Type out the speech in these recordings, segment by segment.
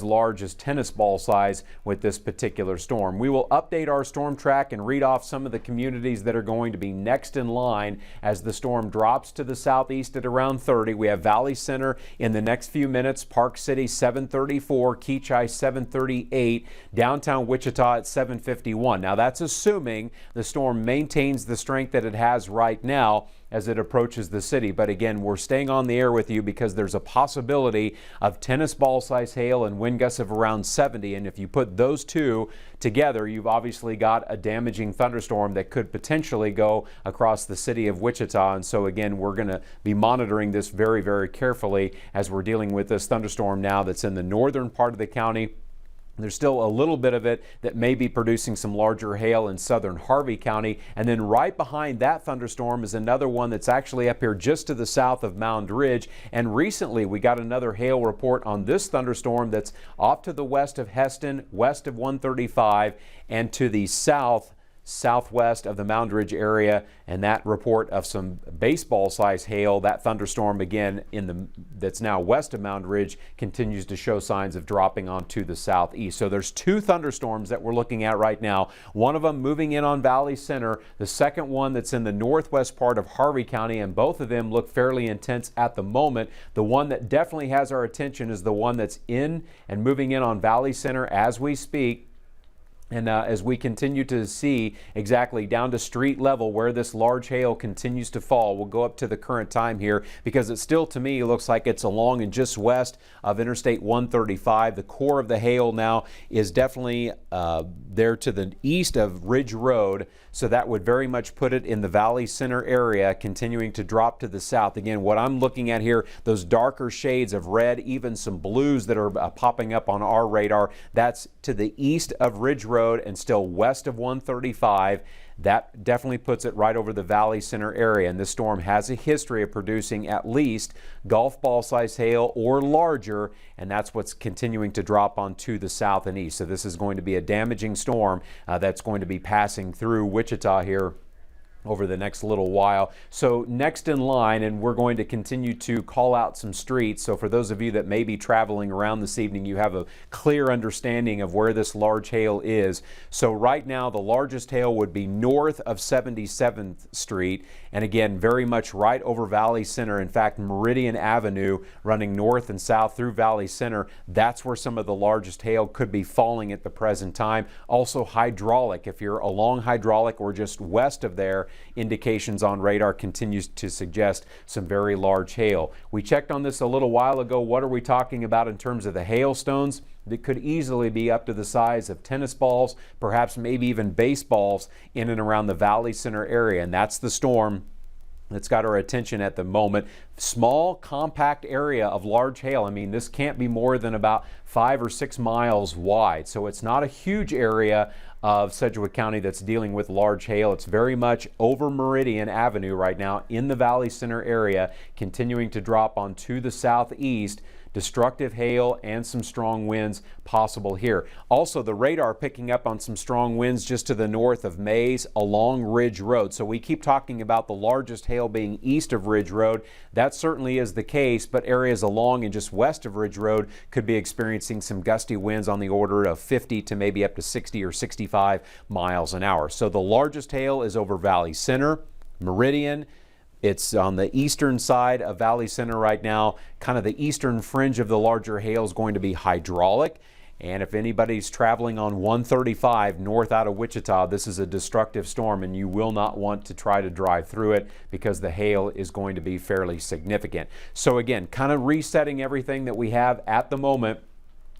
large as tennis ball size with this particular storm. We will update our storm track and read off some of the communities that are going to be next in line as the storm drops to the southeast at around 30. We have Valley Center in the next few minutes, Park City 734, KWCH 738, downtown Wichita at 751. Now that's assuming the storm maintains the strength that it has right now as it approaches the city. But again, we're staying on the air with you because there's a possibility of tennis ball size hail and wind gusts of around 70. And if you put those two together, you've obviously got a damaging thunderstorm that could potentially go across the city of Wichita. And so again, we're going to be monitoring this very, very carefully as we're dealing with this thunderstorm now that's in the northern part of the county. There's still a little bit of it that may be producing some larger hail in southern Harvey County. And then right behind that thunderstorm is another one that's actually up here just to the south of Mound Ridge. And recently we got another hail report on this thunderstorm that's off to the west of Heston, west of 135, and to the southwest of the Mound Ridge area, and that report of some baseball size hail. That thunderstorm again that's now west of Mound Ridge continues to show signs of dropping onto the southeast. So there's two thunderstorms that we're looking at right now. One of them moving in on Valley Center, the second one that's in the northwest part of Harvey County, and both of them look fairly intense at the moment. The one that definitely has our attention is the one that's in and moving in on Valley Center as we speak. And as we continue to see exactly down to street level where this large hail continues to fall, we'll go up to the current time here because it still to me looks like it's along and just west of Interstate 135. The core of the hail now is definitely there to the east of Ridge Road. So that would very much put it in the Valley Center area, continuing to drop to the south. Again, what I'm looking at here, those darker shades of red, even some blues that are popping up on our radar, that's to the east of Ridge Road and still west of 135. That definitely puts it right over the Valley Center area. And this storm has a history of producing at least golf ball size hail or larger, and that's what's continuing to drop onto the south and east. So this is going to be a damaging storm that's going to be passing through Wichita here over the next little while. So next in line, and we're going to continue to call out some streets. So for those of you that may be traveling around this evening, you have a clear understanding of where this large hail is. So right now, the largest hail would be north of 77th Street. And again, very much right over Valley Center. In fact, Meridian Avenue running north and south through Valley Center. That's where some of the largest hail could be falling at the present time. Also hydraulic. If you're along hydraulic or just west of there, indications on radar continues to suggest some very large hail. We checked on this a little while ago. What are we talking about in terms of the hailstones? That could easily be up to the size of tennis balls, perhaps maybe even baseballs in and around the Valley Center area. And that's the storm that's got our attention at the moment. Small, compact area of large hail. I mean, this can't be more than about 5 or 6 miles wide. So it's not a huge area of Sedgwick County that's dealing with large hail. It's very much over Meridian Avenue right now in the Valley Center area, continuing to drop onto the southeast. Destructive hail and some strong winds possible here. Also, the radar picking up on some strong winds just to the north of Mays along Ridge Road. So we keep talking about the largest hail being east of Ridge Road. That certainly is the case, but areas along and just west of Ridge Road could be experiencing some gusty winds on the order of 50 to maybe up to 60 or 65 miles an hour. So the largest hail is over Valley Center, Meridian. It's on the eastern side of Valley Center right now. Kind of the eastern fringe of the larger hail is going to be hydraulic. And if anybody's traveling on 135 north out of Wichita, this is a destructive storm and you will not want to try to drive through it because the hail is going to be fairly significant. So again, kind of resetting everything that we have at the moment.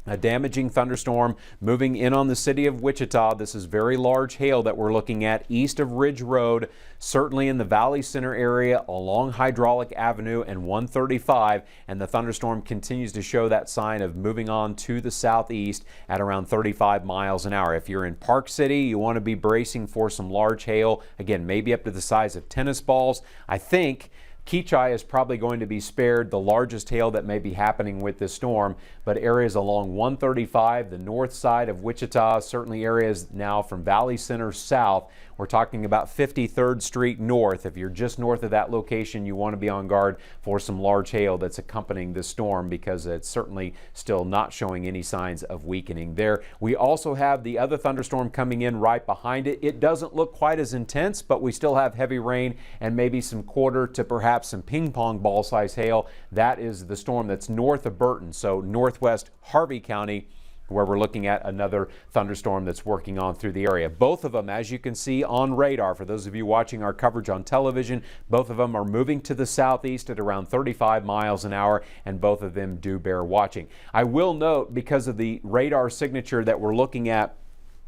A damaging thunderstorm moving in on the city of Wichita. This is very large hail that we're looking at east of Ridge Road, certainly in the Valley Center area along Hydraulic Avenue and 135. And the thunderstorm continues to show that sign of moving on to the southeast at around 35 miles an hour. If you're in Park City, you want to be bracing for some large hail. Again, maybe up to the size of tennis balls. I think KWCH is probably going to be spared the largest hail that may be happening with this storm, but areas along 135, the north side of Wichita, certainly areas now from Valley Center south, We're talking about 53rd Street North. If you're just north of that location, you want to be on guard for some large hail that's accompanying this storm, because it's certainly still not showing any signs of weakening there. We also have the other thunderstorm coming in right behind it. It doesn't look quite as intense, but we still have heavy rain and maybe some quarter to perhaps some ping pong ball size hail. That is the storm that's north of Burton, so northwest Harvey County, where we're looking at another thunderstorm that's working on through the area. Both of them, as you can see on radar, for those of you watching our coverage on television, both of them are moving to the southeast at around 35 miles an hour, and both of them do bear watching. I will note, because of the radar signature that we're looking at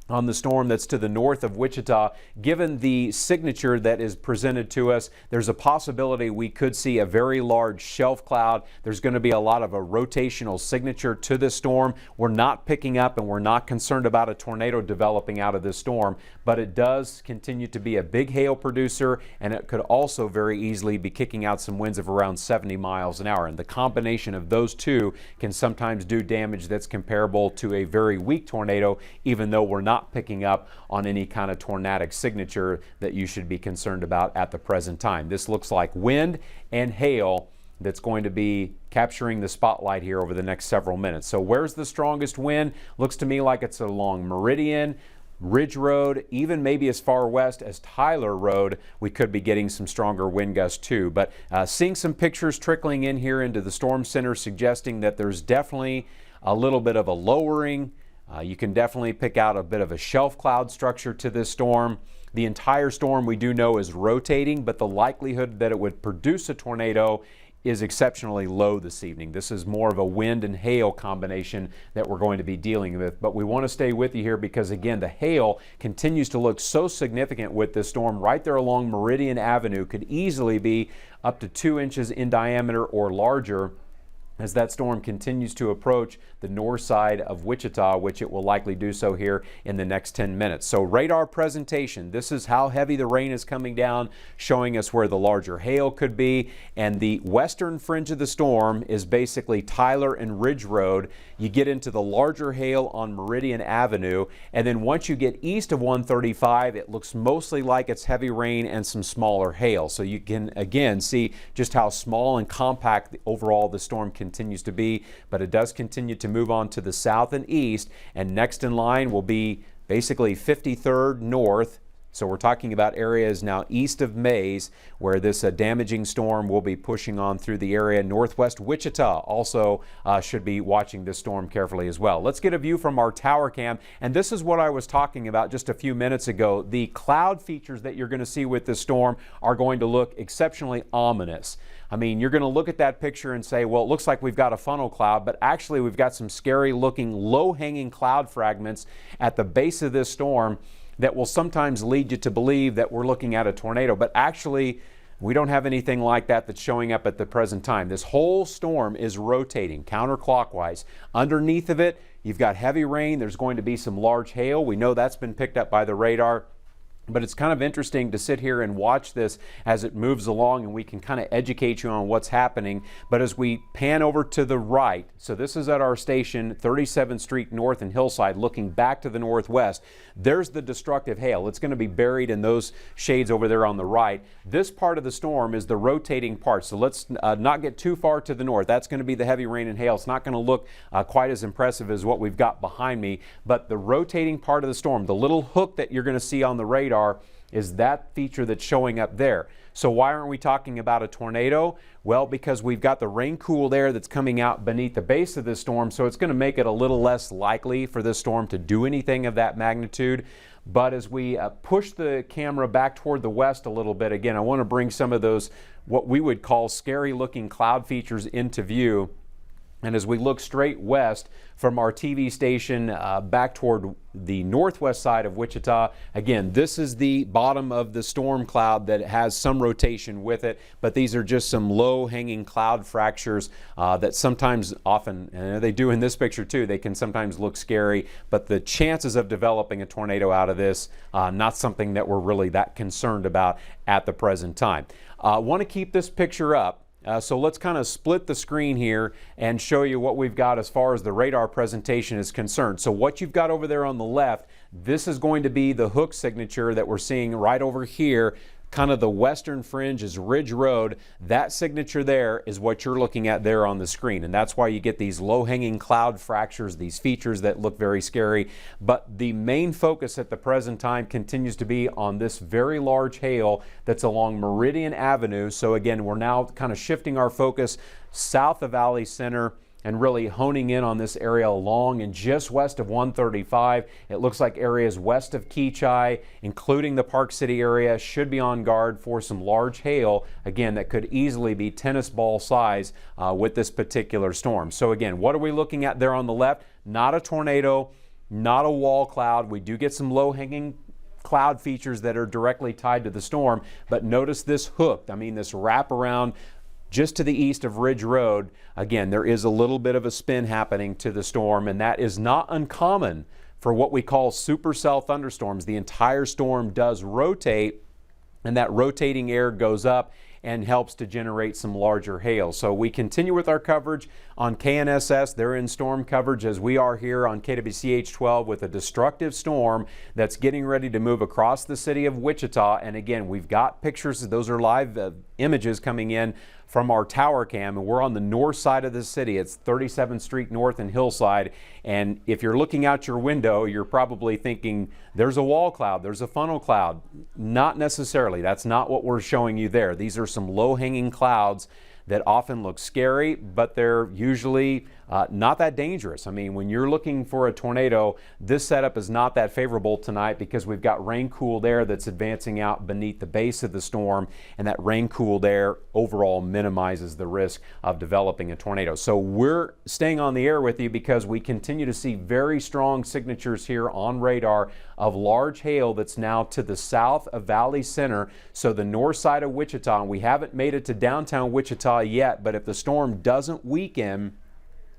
on the storm that's to the north of Wichita, given the signature that is presented to us, there's a possibility we could see a very large shelf cloud. There's going to be a lot of a rotational signature to this storm. We're not picking up, and we're not concerned about a tornado developing out of this storm, but it does continue to be a big hail producer, and it could also very easily be kicking out some winds of around 70 miles an hour. And the combination of those two can sometimes do damage that's comparable to a very weak tornado, even though we're not picking up on any kind of tornadic signature that you should be concerned about at the present time. This looks like wind and hail that's going to be capturing the spotlight here over the next several minutes. So where's the strongest wind? Looks to me like it's along Meridian, Ridge Road, even maybe as far west as Tyler Road. We could be getting some stronger wind gusts too. But seeing some pictures trickling in here into the storm center, suggesting that there's definitely a little bit of a lowering. You can definitely pick out a bit of a shelf cloud structure to this storm. The entire storm, we do know, is rotating, but the likelihood that it would produce a tornado is exceptionally low this evening. This is more of a wind and hail combination that we're going to be dealing with. But we want to stay with you here because, again, the hail continues to look so significant with this storm right there along Meridian Avenue. Could easily be up to 2 inches in diameter or larger as that storm continues to approach the north side of Wichita, which it will likely do so here in the next 10 minutes. So radar presentation, this is how heavy the rain is coming down, showing us where the larger hail could be. And the western fringe of the storm is basically Tyler and Ridge Road. You get into the larger hail on Meridian Avenue, and then once you get east of 135, it looks mostly like it's heavy rain and some smaller hail. So you can again see just how small and compact overall the storm continues to be, but it does continue to move on to the south and east, and next in line will be basically 53rd North. So we're talking about areas now east of Mays, where this damaging storm will be pushing on through the area. Northwest Wichita also should be watching this storm carefully as well. Let's get a view from our tower cam, and this is what I was talking about just a few minutes ago. The cloud features that you're going to see with this storm are going to look exceptionally ominous. I mean, you're going to look at that picture and say, well, it looks like we've got a funnel cloud, but actually we've got some scary looking low-hanging cloud fragments at the base of this storm that will sometimes lead you to believe that we're looking at a tornado, but actually we don't have anything like that that's showing up at the present time. This whole storm is rotating counterclockwise. Underneath of it, you've got heavy rain. There's going to be some large hail. We know that's been picked up by the radar. But it's kind of interesting to sit here and watch this as it moves along, and we can kind of educate you on what's happening. But as we pan over to the right, so this is at our station, 37th Street North and Hillside, looking back to the northwest, there's the destructive hail. It's going to be buried in those shades over there on the right. This part of the storm is the rotating part. So let's not get too far to the north. That's going to be the heavy rain and hail. It's not going to look quite as impressive as what we've got behind me. But the rotating part of the storm, the little hook that you're going to see on the radar, is that feature that's showing up there. So why aren't we talking about a tornado? Well, because we've got the rain cool there that's coming out beneath the base of this storm, so it's going to make it a little less likely for this storm to do anything of that magnitude. But as we push the camera back toward the west a little bit, again, I want to bring some of those what we would call scary looking cloud features into view. And as we look straight west from our TV station back toward the northwest side of Wichita, again, this is the bottom of the storm cloud that has some rotation with it, but these are just some low-hanging cloud fractures that sometimes, often, and they do in this picture too, they can sometimes look scary, but the chances of developing a tornado out of this, not something that we're really that concerned about at the present time. Want to keep this picture up. So let's kind of split the screen here and show you what we've got as far as the radar presentation is concerned. So what you've got over there on the left, this is going to be the hook signature that we're seeing right over here. Kind of the western fringe is Ridge Road. That signature there is what you're looking at there on the screen, and that's why you get these low-hanging cloud fractures, these features that look very scary. But the main focus at the present time continues to be on this very large hail that's along Meridian Avenue. So again, we're now kind of shifting our focus south of Valley Center and really honing in on this area along and just west of 135. It looks like areas west of KWCH, including the Park City area, should be on guard for some large hail, again, that could easily be tennis ball size with this particular storm. So again, what are we looking at there on the left? Not a tornado, not a wall cloud. We do get some low-hanging cloud features that are directly tied to the storm, but notice this hooked, this wraparound just to the east of Ridge Road. Again, there is a little bit of a spin happening to the storm, and that is not uncommon for what we call supercell thunderstorms. The entire storm does rotate, and that rotating air goes up and helps to generate some larger hail. So we continue with our coverage on KNSS. They're in storm coverage as we are here on KWCH 12 with a destructive storm that's getting ready to move across the city of Wichita. And again, we've got pictures. Those are live images coming in from our tower cam, and we're on the north side of the city. It's 37th Street North and Hillside, and if you're looking out your window, you're probably thinking there's a wall cloud, there's a funnel cloud. Not necessarily. That's not what we're showing you there. These are some low-hanging clouds that often look scary, but they're usually not that dangerous. When you're looking for a tornado, this setup is not that favorable tonight because we've got rain-cooled air that's advancing out beneath the base of the storm, and that rain-cooled air overall minimizes the risk of developing a tornado. So we're staying on the air with you because we continue to see very strong signatures here on radar of large hail that's now to the south of Valley Center, so the north side of Wichita. And we haven't made it to downtown Wichita yet, but if the storm doesn't weaken,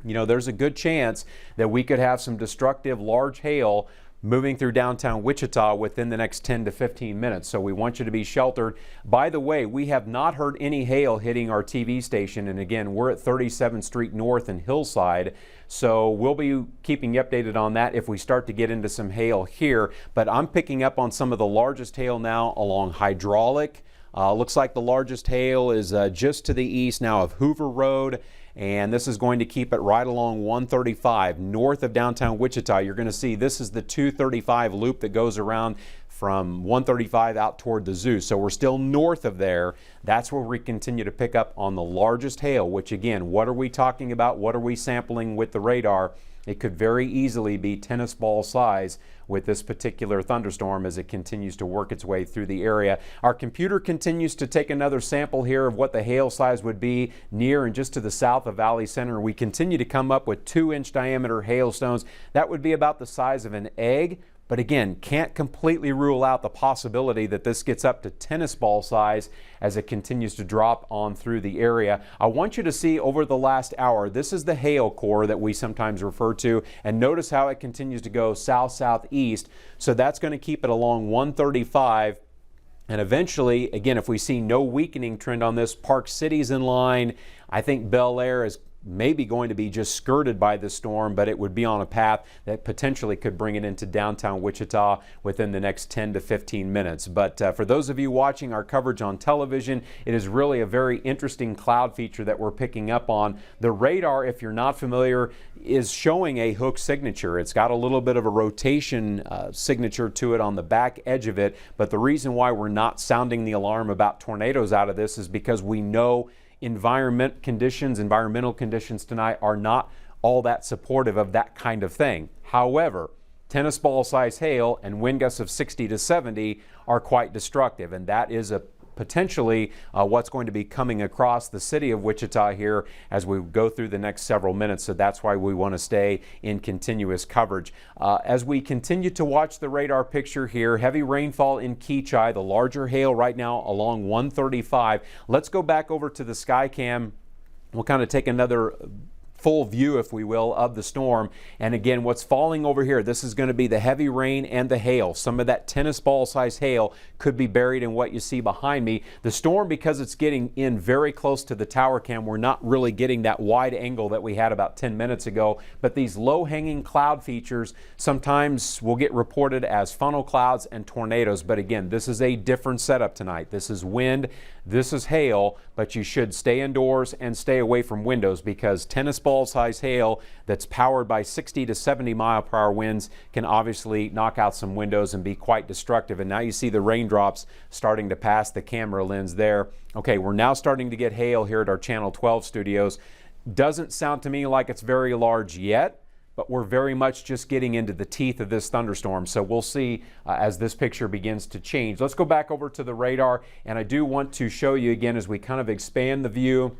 there's a good chance that we could have some destructive large hail moving through downtown Wichita within the next 10 to 15 minutes. So we want you to be sheltered. By the way, we have not heard any hail hitting our TV station. And again, we're at 37th Street North and Hillside. So we'll be keeping you updated on that if we start to get into some hail here. But I'm picking up on some of the largest hail now along Hydraulic. Looks like the largest hail is just to the east now of Hoover Road. And this is going to keep it right along 135 north of downtown Wichita. You're going to see this is the 235 loop that goes around from 135 out toward the zoo. So we're still north of there. That's where we continue to pick up on the largest hail, which again, what are we talking about? What are we sampling with the radar? It could very easily be tennis ball size with this particular thunderstorm as it continues to work its way through the area. Our computer continues to take another sample here of what the hail size would be near and just to the south of Valley Center. We continue to come up with 2-inch diameter hailstones. That would be about the size of an egg. But again, can't completely rule out the possibility that this gets up to tennis ball size as it continues to drop on through the area. I want you to see over the last hour, this is the hail core that we sometimes refer to, and notice how it continues to go south-southeast. So that's going to keep it along 135. And eventually, again, if we see no weakening trend on this, Park City's in line. I think Bel Air is maybe going to be just skirted by the storm, but it would be on a path that potentially could bring it into downtown Wichita within the next 10 to 15 minutes. But for those of you watching our coverage on television, it is really a very interesting cloud feature that we're picking up on. The radar, if you're not familiar, is showing a hook signature. It's got a little bit of a rotation signature to it on the back edge of it, but the reason why we're not sounding the alarm about tornadoes out of this is because we know environmental conditions tonight are not all that supportive of that kind of thing. However, tennis ball size hail and wind gusts of 60 to 70 are quite destructive, and that is potentially what's going to be coming across the city of Wichita here as we go through the next several minutes. So that's why we want to stay in continuous coverage. As we continue to watch the radar picture here, heavy rainfall in KWCH, the larger hail right now along 135. Let's go back over to the Skycam. We'll kind of take another full view, if we will, of the storm. And again, what's falling over here, this is going to be the heavy rain and the hail. Some of that tennis ball size hail could be buried in what you see behind me. The storm, because it's getting in very close to the tower cam, we're not really getting that wide angle that we had about 10 minutes ago. But these low-hanging cloud features sometimes will get reported as funnel clouds and tornadoes. But again, this is a different setup tonight. This is wind, this is hail, but you should stay indoors and stay away from windows, because tennis ball size hail that's powered by 60 to 70 mile-per-hour winds can obviously knock out some windows and be quite destructive. And now you see the raindrops starting to pass the camera lens there. Okay, we're now starting to get hail here at our Channel 12 studios. Doesn't sound to me like it's very large yet, but we're very much just getting into the teeth of this thunderstorm. So we'll see as this picture begins to change. Let's go back over to the radar, and I do want to show you again as we kind of expand the view.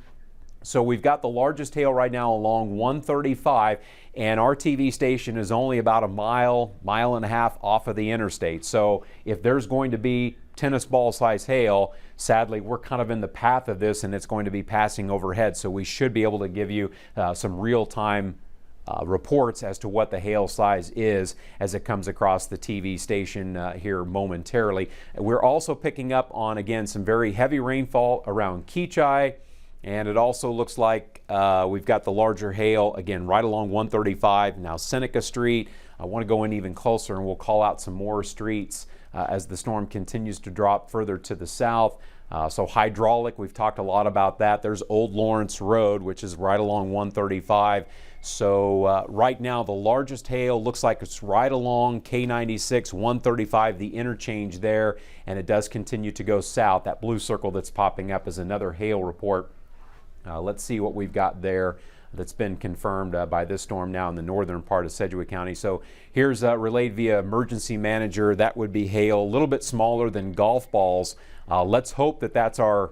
So we've got the largest hail right now along 135, and our TV station is only about a mile and a half off of the interstate. So if there's going to be tennis ball size hail, sadly we're kind of in the path of this, and it's going to be passing overhead. So we should be able to give you some real-time reports as to what the hail size is as it comes across the TV station here momentarily. We're also picking up on, again, some very heavy rainfall around KWCH, and it also looks like we've got the larger hail again right along 135, now Seneca Street. I want to go in even closer, and we'll call out some more streets as the storm continues to drop further to the south. So hydraulic, we've talked a lot about that. There's Old Lawrence Road, which is right along 135. So right now the largest hail looks like it's right along K96, 135, the interchange there, and it does continue to go south. That blue circle that's popping up is another hail report. Let's see what we've got there that's been confirmed by this storm now in the northern part of Sedgwick County. So here's relayed via emergency manager. That would be hail, a little bit smaller than golf balls. Let's hope that that's our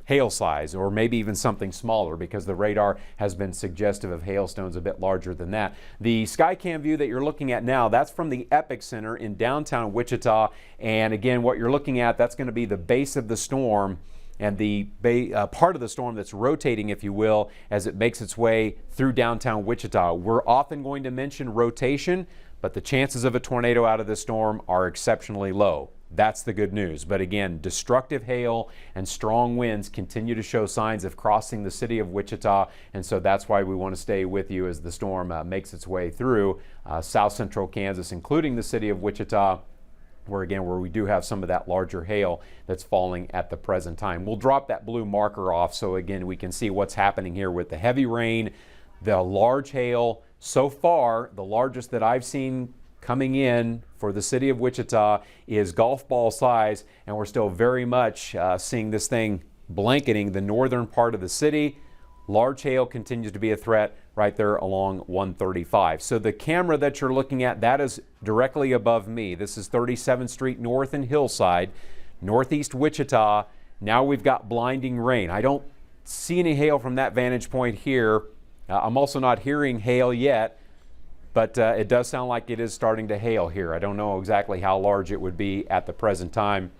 hail size, or maybe even something smaller, because the radar has been suggestive of hailstones a bit larger than that. The Skycam view that you're looking at now, that's from the epicenter in downtown Wichita. And again, what you're looking at, that's going to be the base of the storm, and the part of the storm that's rotating, if you will, as it makes its way through downtown Wichita. We're often going to mention rotation, but the chances of a tornado out of this storm are exceptionally low. That's the good news. But again, destructive hail and strong winds continue to show signs of crossing the city of Wichita, and so that's why we want to stay with you as the storm makes its way through south central Kansas, including the city of Wichita, where we do have some of that larger hail that's falling at the present time. We'll drop that blue marker off so again we can see what's happening here with the heavy rain, the large hail. So far, the largest that I've seen coming in for the city of Wichita is golf ball size, and we're still very much seeing this thing blanketing the northern part of the city. Large hail continues to be a threat right there along 135. So the camera that you're looking at, that is directly above me. This is 37th Street North and Hillside, northeast Wichita. Now we've got blinding rain. I don't see any hail from that vantage point here. I'm also not hearing hail yet, but it does sound like it is starting to hail here. I don't know exactly how large it would be at the present time.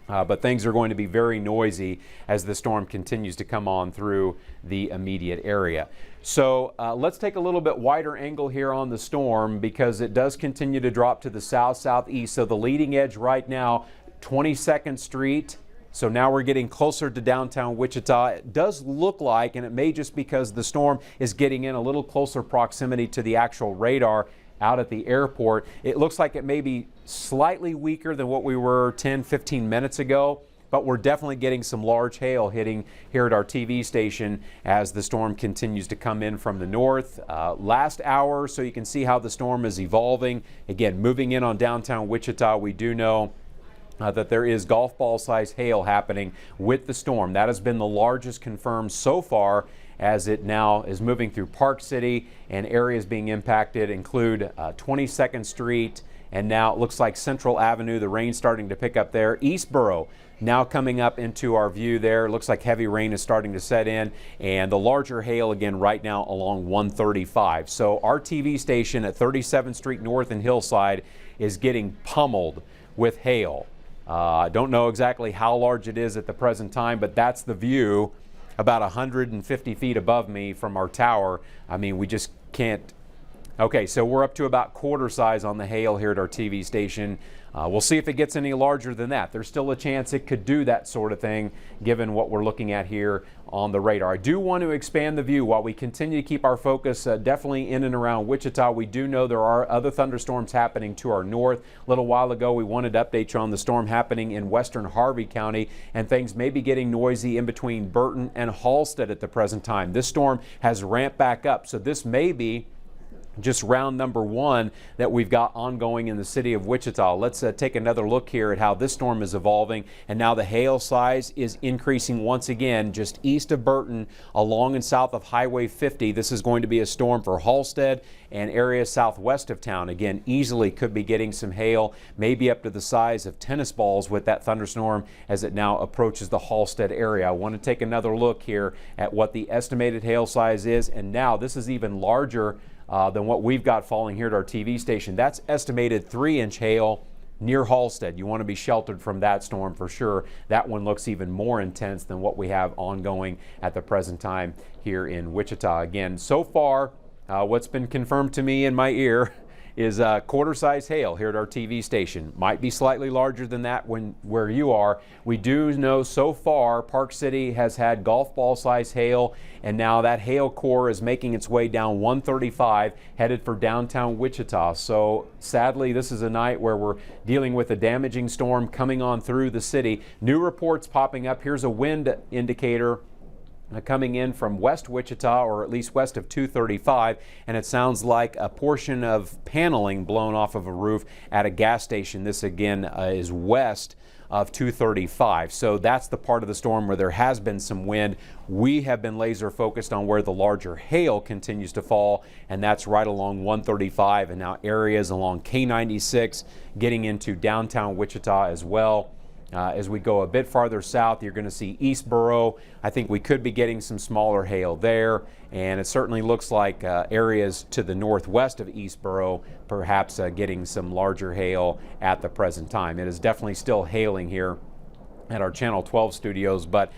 But things are going to be very noisy as the storm continues to come on through the immediate area. So let's take a little bit wider angle here on the storm, because it does continue to drop to the south-southeast. So the leading edge right now, 22nd Street. So now we're getting closer to downtown Wichita. It does look like, and it may just because the storm is getting in a little closer proximity to the actual radar out at the airport, it looks like it may be slightly weaker than what we were 10-15 minutes ago, but we're definitely getting some large hail hitting here at our TV station as the storm continues to come in from the north. Last hour, so you can see how the storm is evolving. Again, moving in on downtown Wichita, we do know that there is golf ball size hail happening with the storm. That has been the largest confirmed so far, as it now is moving through Park City, and areas being impacted include 22nd Street, and now it looks like Central Avenue, the rain starting to pick up there. Eastboro now coming up into our view there. Looks like heavy rain is starting to set in, and the larger hail again right now along 135. So our TV station at 37th Street North and Hillside is getting pummeled with hail. I don't know exactly how large it is at the present time, but that's the view about 150 feet above me from our tower. I mean, we just can't. Okay, so we're up to about quarter size on the hail here at our TV station. We'll see if it gets any larger than that. There's still a chance it could do that sort of thing given what we're looking at here on the radar. I do want to expand the view while we continue to keep our focus definitely in and around Wichita. We do know there are other thunderstorms happening to our north. A little while ago we wanted to update you on the storm happening in western Harvey County, and things may be getting noisy in between Burton and Halstead at the present time. This storm has ramped back up, so this may be just round number one that we've got ongoing in the city of Wichita. Let's take another look here at how this storm is evolving, and now the hail size is increasing once again just east of Burton along and south of Highway 50. This is going to be a storm for Halstead and areas southwest of town. Again, easily could be getting some hail, maybe up to the size of tennis balls with that thunderstorm as it now approaches the Halstead area. I want to take another look here at what the estimated hail size is, and now this is even larger than what we've got falling here at our TV station. That's estimated 3-inch hail near Halstead. You want to be sheltered from that storm for sure. That one looks even more intense than what we have ongoing at the present time here in Wichita. Again, so far, what's been confirmed to me in my ear is quarter-size hail here at our TV station. Might be slightly larger than that where you are. We do know so far Park City has had golf ball size hail, and now that hail core is making its way down 135 headed for downtown Wichita. So sadly, this is a night where we're dealing with a damaging storm coming on through the city. New reports popping up. Here's a wind indicator coming in from west Wichita, or at least west of 235, and it sounds like a portion of paneling blown off of a roof at a gas station. This again is west of 235. So that's the part of the storm where there has been some wind. We have been laser focused on where the larger hail continues to fall, and that's right along 135 and now areas along K96 getting into downtown Wichita as well. As we go a bit farther south, you're going to see Eastboro. I think we could be getting some smaller hail there, and it certainly looks like areas to the northwest of Eastboro perhaps getting some larger hail at the present time. It is definitely still hailing here at our Channel 12 studios, but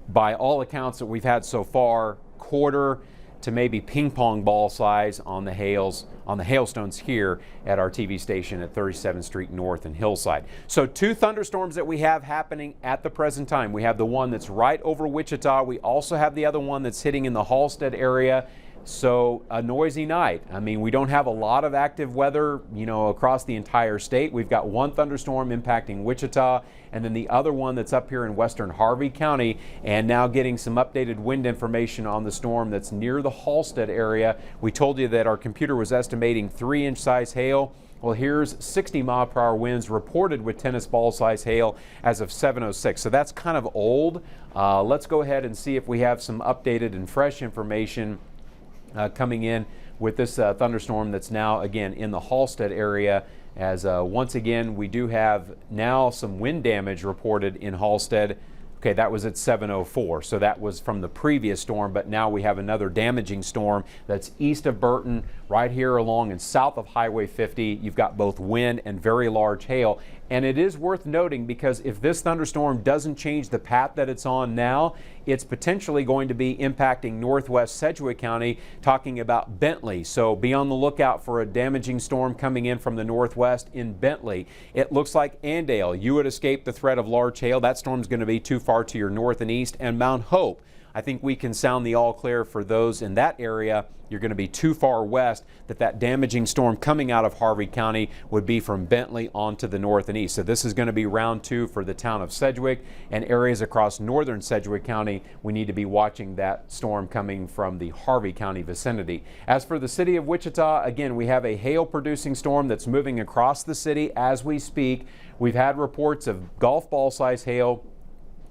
by all accounts that we've had so far, quarter to maybe ping pong ball size on the hailstones here at our TV station at 37th Street North and Hillside. So two thunderstorms that we have happening at the present time. We have the one that's right over Wichita. We also have the other one that's hitting in the Halstead area. So a noisy night. I mean, we don't have a lot of active weather, across the entire state. We've got one thunderstorm impacting Wichita, and then the other one that's up here in western Harvey County, and now getting some updated wind information on the storm that's near the Halstead area. We told you that our computer was estimating 3-inch size hail. Well, here's 60-mile-per-hour winds reported with tennis ball size hail as of 7:06. So that's kind of old. Let's go ahead and see if we have some updated and fresh information coming in with this thunderstorm that's now again in the Halstead area, as once again we do have now some wind damage reported in Halstead. Okay, that was at 7:04, so that was from the previous storm, but now we have another damaging storm that's east of Burton, right here along and south of Highway 50. You've got both wind and very large hail, and it is worth noting because if this thunderstorm doesn't change the path that it's on now, it's potentially going to be impacting northwest Sedgwick County, talking about Bentley. So be on the lookout for a damaging storm coming in from the northwest in Bentley. It looks like Andale, you would escape the threat of large hail. That storm's going to be too far to your north and east, and Mount Hope. I think we can sound the all clear for those in that area. You're going to be too far west that damaging storm coming out of Harvey County would be from Bentley onto the north and east. So this is going to be round 2 for the town of Sedgwick and areas across northern Sedgwick County. We need to be watching that storm coming from the Harvey County vicinity. As for the city of Wichita, again, we have a hail producing storm that's moving across the city as we speak. We've had reports of golf ball size hail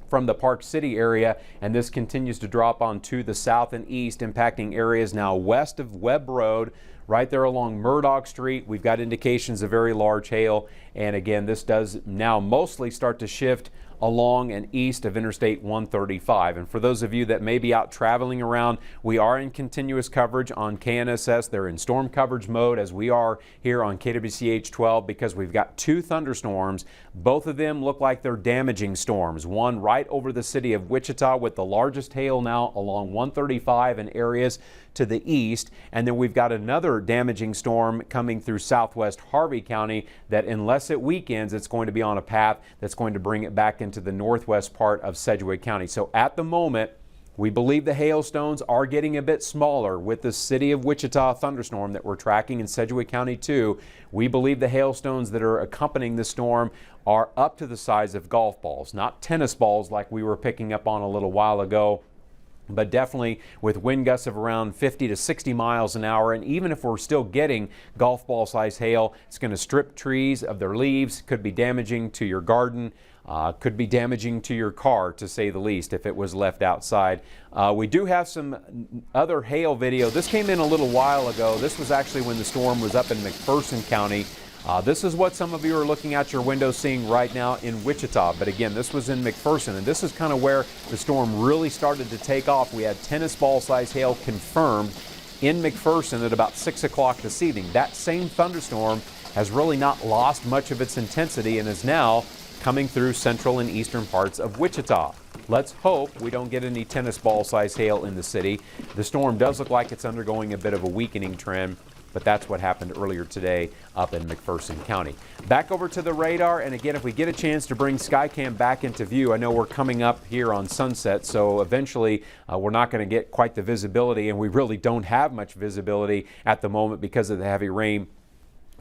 from the Park City area, and this continues to drop on to the south and east, impacting areas now west of Webb Road, right there along Murdoch Street. We've got indications of very large hail, and again, this does now mostly start to shift along and east of Interstate 135. And for those of you that may be out traveling around, we are in continuous coverage on KNSS. They're in storm coverage mode as we are here on KWCH 12 because we've got two thunderstorms. Both of them look like they're damaging storms. One right over the city of Wichita with the largest hail now along 135 in areas to the east, and then we've got another damaging storm coming through southwest Harvey County that unless it weakens, it's going to be on a path that's going to bring it back into the northwest part of Sedgwick County. So at the moment, we believe the hailstones are getting a bit smaller with the city of Wichita thunderstorm that we're tracking in Sedgwick County too. We believe the hailstones that are accompanying the storm are up to the size of golf balls, not tennis balls like we were picking up on a little while ago, but definitely with wind gusts of around 50 to 60 miles an hour. And even if we're still getting golf ball size hail, it's going to strip trees of their leaves, could be damaging to your garden, could be damaging to your car, to say the least, if it was left outside. We do have some other hail video. This came in a little while ago. This was actually when the storm was up in McPherson County. This is what some of you are looking out your window seeing right now in Wichita. But again, this was in McPherson, and this is kind of where the storm really started to take off. We had tennis ball size hail confirmed in McPherson at about 6 o'clock this evening. That same thunderstorm has really not lost much of its intensity and is now coming through central and eastern parts of Wichita. Let's hope we don't get any tennis ball size hail in the city. The storm does look like it's undergoing a bit of a weakening trend, but that's what happened earlier today up in McPherson County. Back over to the radar, and again, if we get a chance to bring Skycam back into view, I know we're coming up here on sunset, so eventually we're not going to get quite the visibility, and we really don't have much visibility at the moment because of the heavy rain.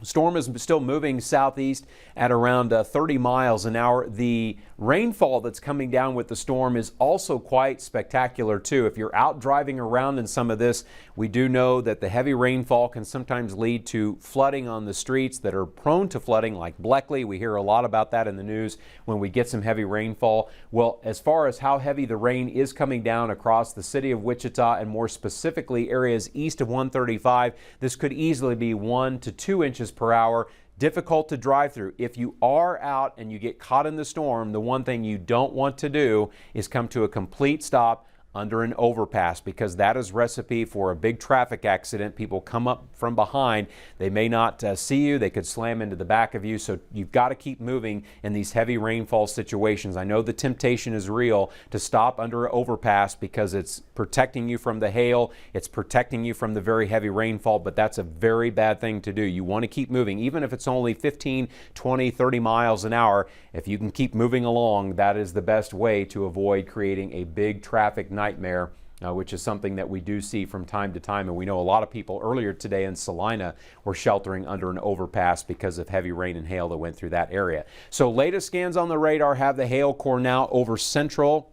Storm is still moving southeast at around 30 miles an hour. The rainfall that's coming down with the storm is also quite spectacular too. If you're out driving around in some of this, we do know that the heavy rainfall can sometimes lead to flooding on the streets that are prone to flooding, like Bleckley. We hear a lot about that in the news when we get some heavy rainfall. Well, as far as how heavy the rain is coming down across the city of Wichita and more specifically areas east of 135, this could easily be 1 to 2 inches per hour. Difficult to drive through. If you are out and you get caught in the storm, the one thing you don't want to do is come to a complete stop under an overpass, because that is recipe for a big traffic accident. People come up from behind. They may not see you. They could slam into the back of you. So you've got to keep moving in these heavy rainfall situations. I know the temptation is real to stop under an overpass because it's protecting you from the hail. It's protecting you from the very heavy rainfall, but that's a very bad thing to do. You want to keep moving, even if it's only 15, 20, 30 miles an hour. If you can keep moving along, that is the best way to avoid creating a big traffic nightmare, which is something that we do see from time to time. And we know a lot of people earlier today in Salina were sheltering under an overpass because of heavy rain and hail that went through that area. So latest scans on the radar have the hail core now over central.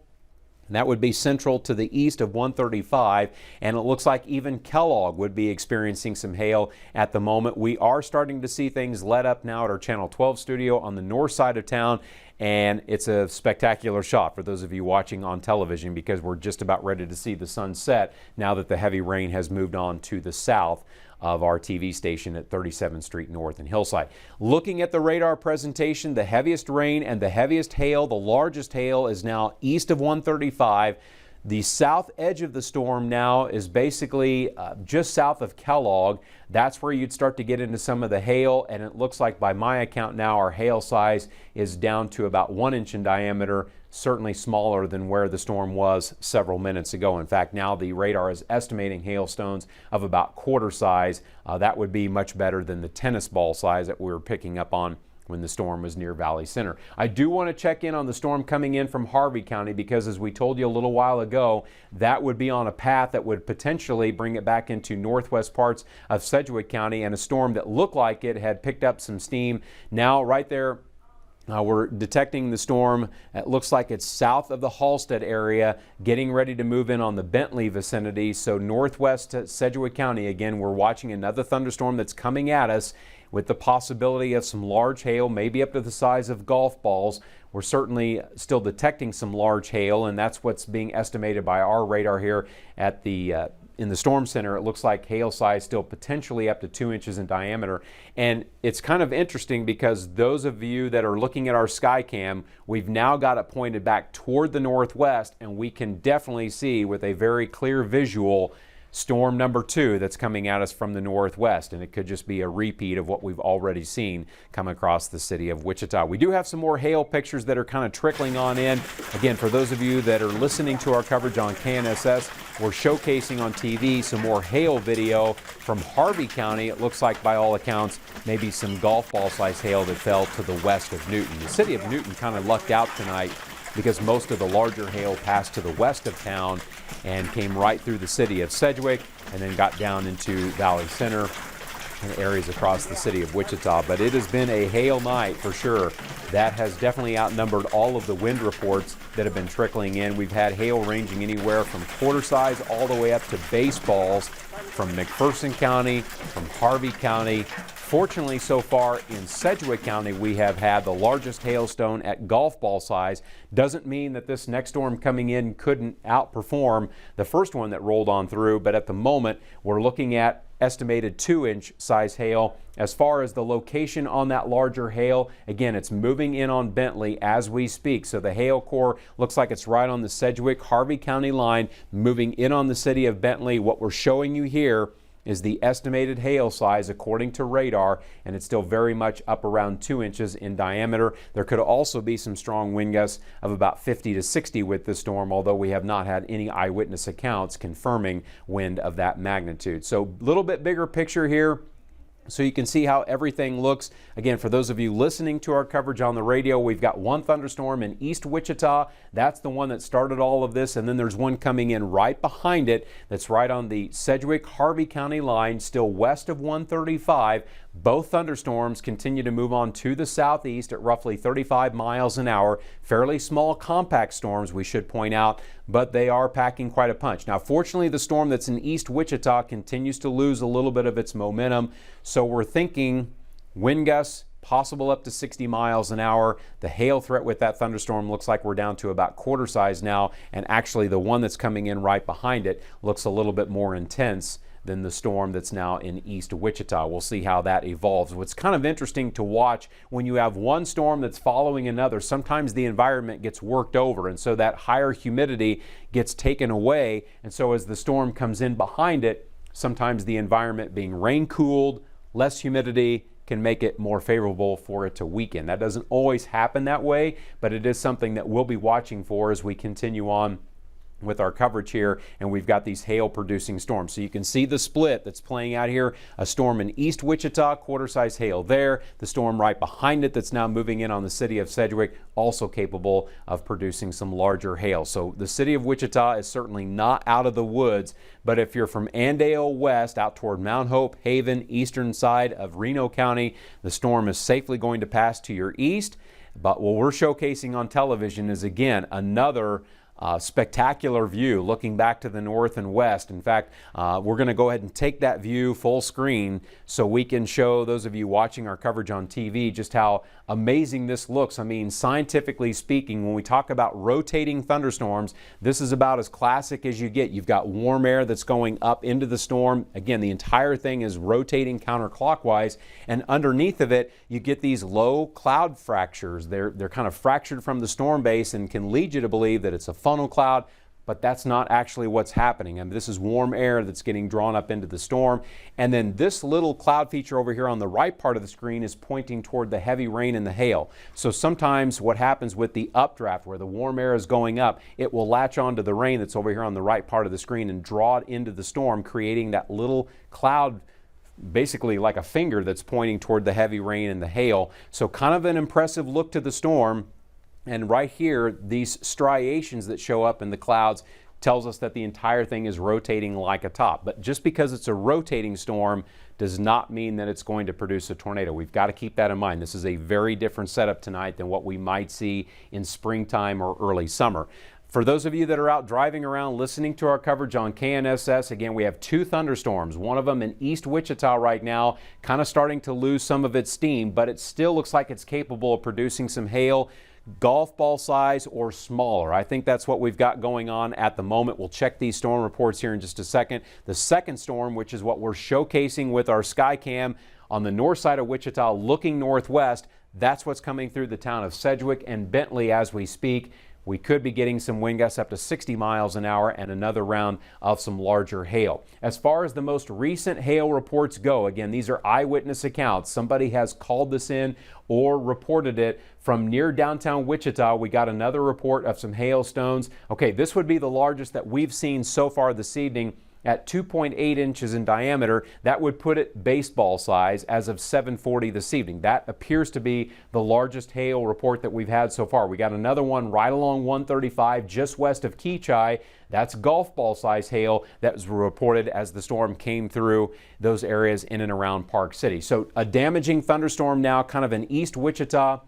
And that would be central to the east of 135, and it looks like even Kellogg would be experiencing some hail at the moment. We are starting to see things let up now at our Channel 12 studio on the north side of town, and it's a spectacular shot for those of you watching on television because we're just about ready to see the sun set now that the heavy rain has moved on to the south of our TV station at 37th Street North and Hillside. Looking at the radar presentation, the heaviest rain and the heaviest hail, the largest hail is now east of 135. The south edge of the storm now is basically just south of Kellogg. That's where you'd start to get into some of the hail, and it looks like by my account now our hail size is down to about 1 inch in diameter, certainly smaller than where the storm was several minutes ago. In fact, now the radar is estimating hailstones of about quarter size. That would be much better than the tennis ball size that we were picking up on when the storm was near Valley Center. I do want to check in on the storm coming in from Harvey County because, as we told you a little while ago, that would be on a path that would potentially bring it back into northwest parts of Sedgwick County, and a storm that looked like it had picked up some steam. Now right there, we're detecting the storm. It looks like it's south of the Halstead area, getting ready to move in on the Bentley vicinity. So northwest Sedgwick County, again, we're watching another thunderstorm that's coming at us with the possibility of some large hail, maybe up to the size of golf balls. We're certainly still detecting some large hail, and that's what's being estimated by our radar here at the in the storm center, it looks like hail size still potentially up to 2 inches in diameter. And it's kind of interesting because those of you that are looking at our sky cam, we've now got it pointed back toward the northwest, and we can definitely see with a very clear visual storm number 2 that's coming at us from the northwest, and it could just be a repeat of what we've already seen come across the city of Wichita. We do have some more hail pictures that are kind of trickling on in. Again, for those of you that are listening to our coverage on KNSS, we're showcasing on TV some more hail video from Harvey County. It looks like, by all accounts, maybe some golf ball size hail that fell to the west of Newton. The city of Newton kind of lucked out tonight because most of the larger hail passed to the west of town and came right through the city of Sedgwick and then got down into Valley Center and areas across the city of Wichita. But it has been a hail night for sure. That has definitely outnumbered all of the wind reports that have been trickling in. We've had hail ranging anywhere from quarter size all the way up to baseballs from McPherson County, from Harvey County. Fortunately, so far in Sedgwick County, we have had the largest hailstone at golf ball size. Doesn't mean that this next storm coming in couldn't outperform the first one that rolled on through, but at the moment, we're looking at estimated 2-inch size hail. As far as the location on that larger hail, again, it's moving in on Bentley as we speak. So the hail core looks like it's right on the Sedgwick-Harvey County line, moving in on the city of Bentley. What we're showing you here is the estimated hail size according to radar, and it's still very much up around 2 inches in diameter. There could also be some strong wind gusts of about 50 to 60 with the storm, although we have not had any eyewitness accounts confirming wind of that magnitude. So a little bit bigger picture here, so you can see how everything looks. Again, for those of you listening to our coverage on the radio, we've got one thunderstorm in East Wichita. That's the one that started all of this, and then there's one coming in right behind it that's right on the Sedgwick-Harvey County line, still west of 135. Both thunderstorms continue to move on to the southeast at roughly 35 miles an hour. Fairly small, compact storms, we should point out, but they are packing quite a punch. Now, fortunately, the storm that's in East Wichita continues to lose a little bit of its momentum, so we're thinking wind gusts possible up to 60 miles an hour. The hail threat with that thunderstorm looks like we're down to about quarter size now, and actually the one that's coming in right behind it looks a little bit more intense than the storm that's now in East Wichita. We'll see how that evolves. What's kind of interesting to watch when you have one storm that's following another, sometimes the environment gets worked over, and so that higher humidity gets taken away, and so as the storm comes in behind it, sometimes the environment being rain cooled, less humidity, can make it more favorable for it to weaken. That doesn't always happen that way, but it is something that we'll be watching for as we continue on with our coverage here, and we've got these hail producing storms. So you can see the split that's playing out here. A storm in East Wichita, quarter size hail there. The storm right behind it that's now moving in on the city of Sedgwick, also capable of producing some larger hail. So the city of Wichita is certainly not out of the woods, but if you're from Andale west out toward Mount Hope, Haven, eastern side of Reno County, the storm is safely going to pass to your east. But what we're showcasing on television is, again, another spectacular view looking back to the north and west. In fact, we're going to go ahead and take that view full screen so we can show those of you watching our coverage on TV just how amazing this looks. I mean, scientifically speaking, when we talk about rotating thunderstorms, this is about as classic as you get. You've got warm air that's going up into the storm. Again, the entire thing is rotating counterclockwise, and underneath of it, you get these low cloud fractures. They're kind of fractured from the storm base and can lead you to believe that it's a funnel cloud, but that's not actually what's happening. I mean, this is warm air that's getting drawn up into the storm. And then this little cloud feature over here on the right part of the screen is pointing toward the heavy rain and the hail. So sometimes what happens with the updraft, where the warm air is going up, it will latch onto the rain that's over here on the right part of the screen and draw it into the storm, creating that little cloud, basically like a finger that's pointing toward the heavy rain and the hail. So kind of an impressive look to the storm. And right here, these striations that show up in the clouds tells us that the entire thing is rotating like a top. But just because it's a rotating storm does not mean that it's going to produce a tornado. We've got to keep that in mind. This is a very different setup tonight than what we might see in springtime or early summer. For those of you that are out driving around listening to our coverage on KNSS, again, we have 2 thunderstorms. One of them in East Wichita right now, kind of starting to lose some of its steam, but it still looks like it's capable of producing some hail, golf ball size or smaller. I think that's what we've got going on at the moment. We'll check these storm reports here in just a second. The second storm, which is what we're showcasing with our Skycam on the north side of Wichita looking northwest, that's what's coming through the town of Sedgwick and Bentley as we speak. We could be getting some wind gusts up to 60 miles an hour and another round of some larger hail. As far as the most recent hail reports go, again, these are eyewitness accounts. Somebody has called this in or reported it from near downtown Wichita. We got another report of some hailstones. Okay, this would be the largest that we've seen so far this evening at 2.8 inches in diameter. That would put it baseball size as of 7:40 this evening. That appears to be the largest hail report that we've had so far. We got another one right along 135 just west of KWCH. That's golf ball size hail that was reported as the storm came through those areas in and around Park City. So a damaging thunderstorm now kind of in East Wichita.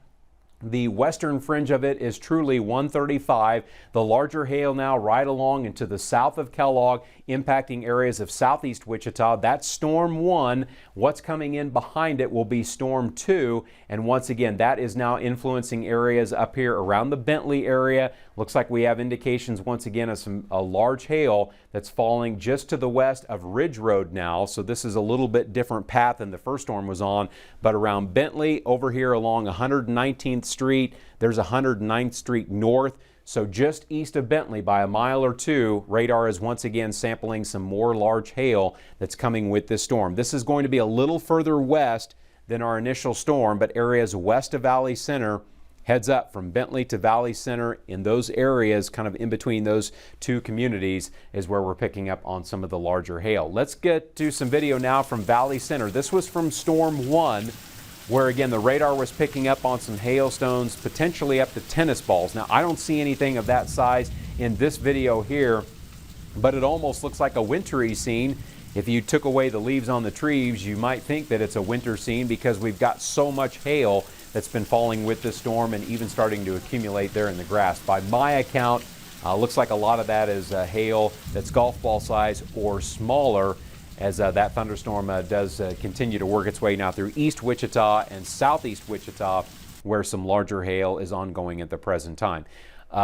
The western fringe of it is truly 135. The larger hail now right along into the south of Kellogg, impacting areas of southeast Wichita. That's Storm 1. What's coming in behind it will be Storm 2. And once again, that is now influencing areas up here around the Bentley area. Looks like we have indications once again of a large hail that's falling just to the west of Ridge Road now. So this is a little bit different path than the first storm was on. But around Bentley, over here along 119th Street, there's 109th Street North. So just east of Bentley by a mile or two, radar is once again sampling some more large hail that's coming with this storm. This is going to be a little further west than our initial storm, but areas west of Valley Center, heads up from Bentley to Valley Center, in those areas kind of in between those two communities is where we're picking up on some of the larger hail. Let's get to some video now from Valley Center. This was from Storm 1. Where again the radar was picking up on some hailstones, potentially up to tennis balls. Now I don't see anything of that size in this video here, but it almost looks like a wintry scene. If you took away the leaves on the trees, you might think that it's a winter scene because we've got so much hail that's been falling with this storm and even starting to accumulate there in the grass. By my account, looks like a lot of that is hail that's golf ball size or smaller, as that thunderstorm does continue to work its way now through East Wichita and Southeast Wichita, where some larger hail is ongoing at the present time.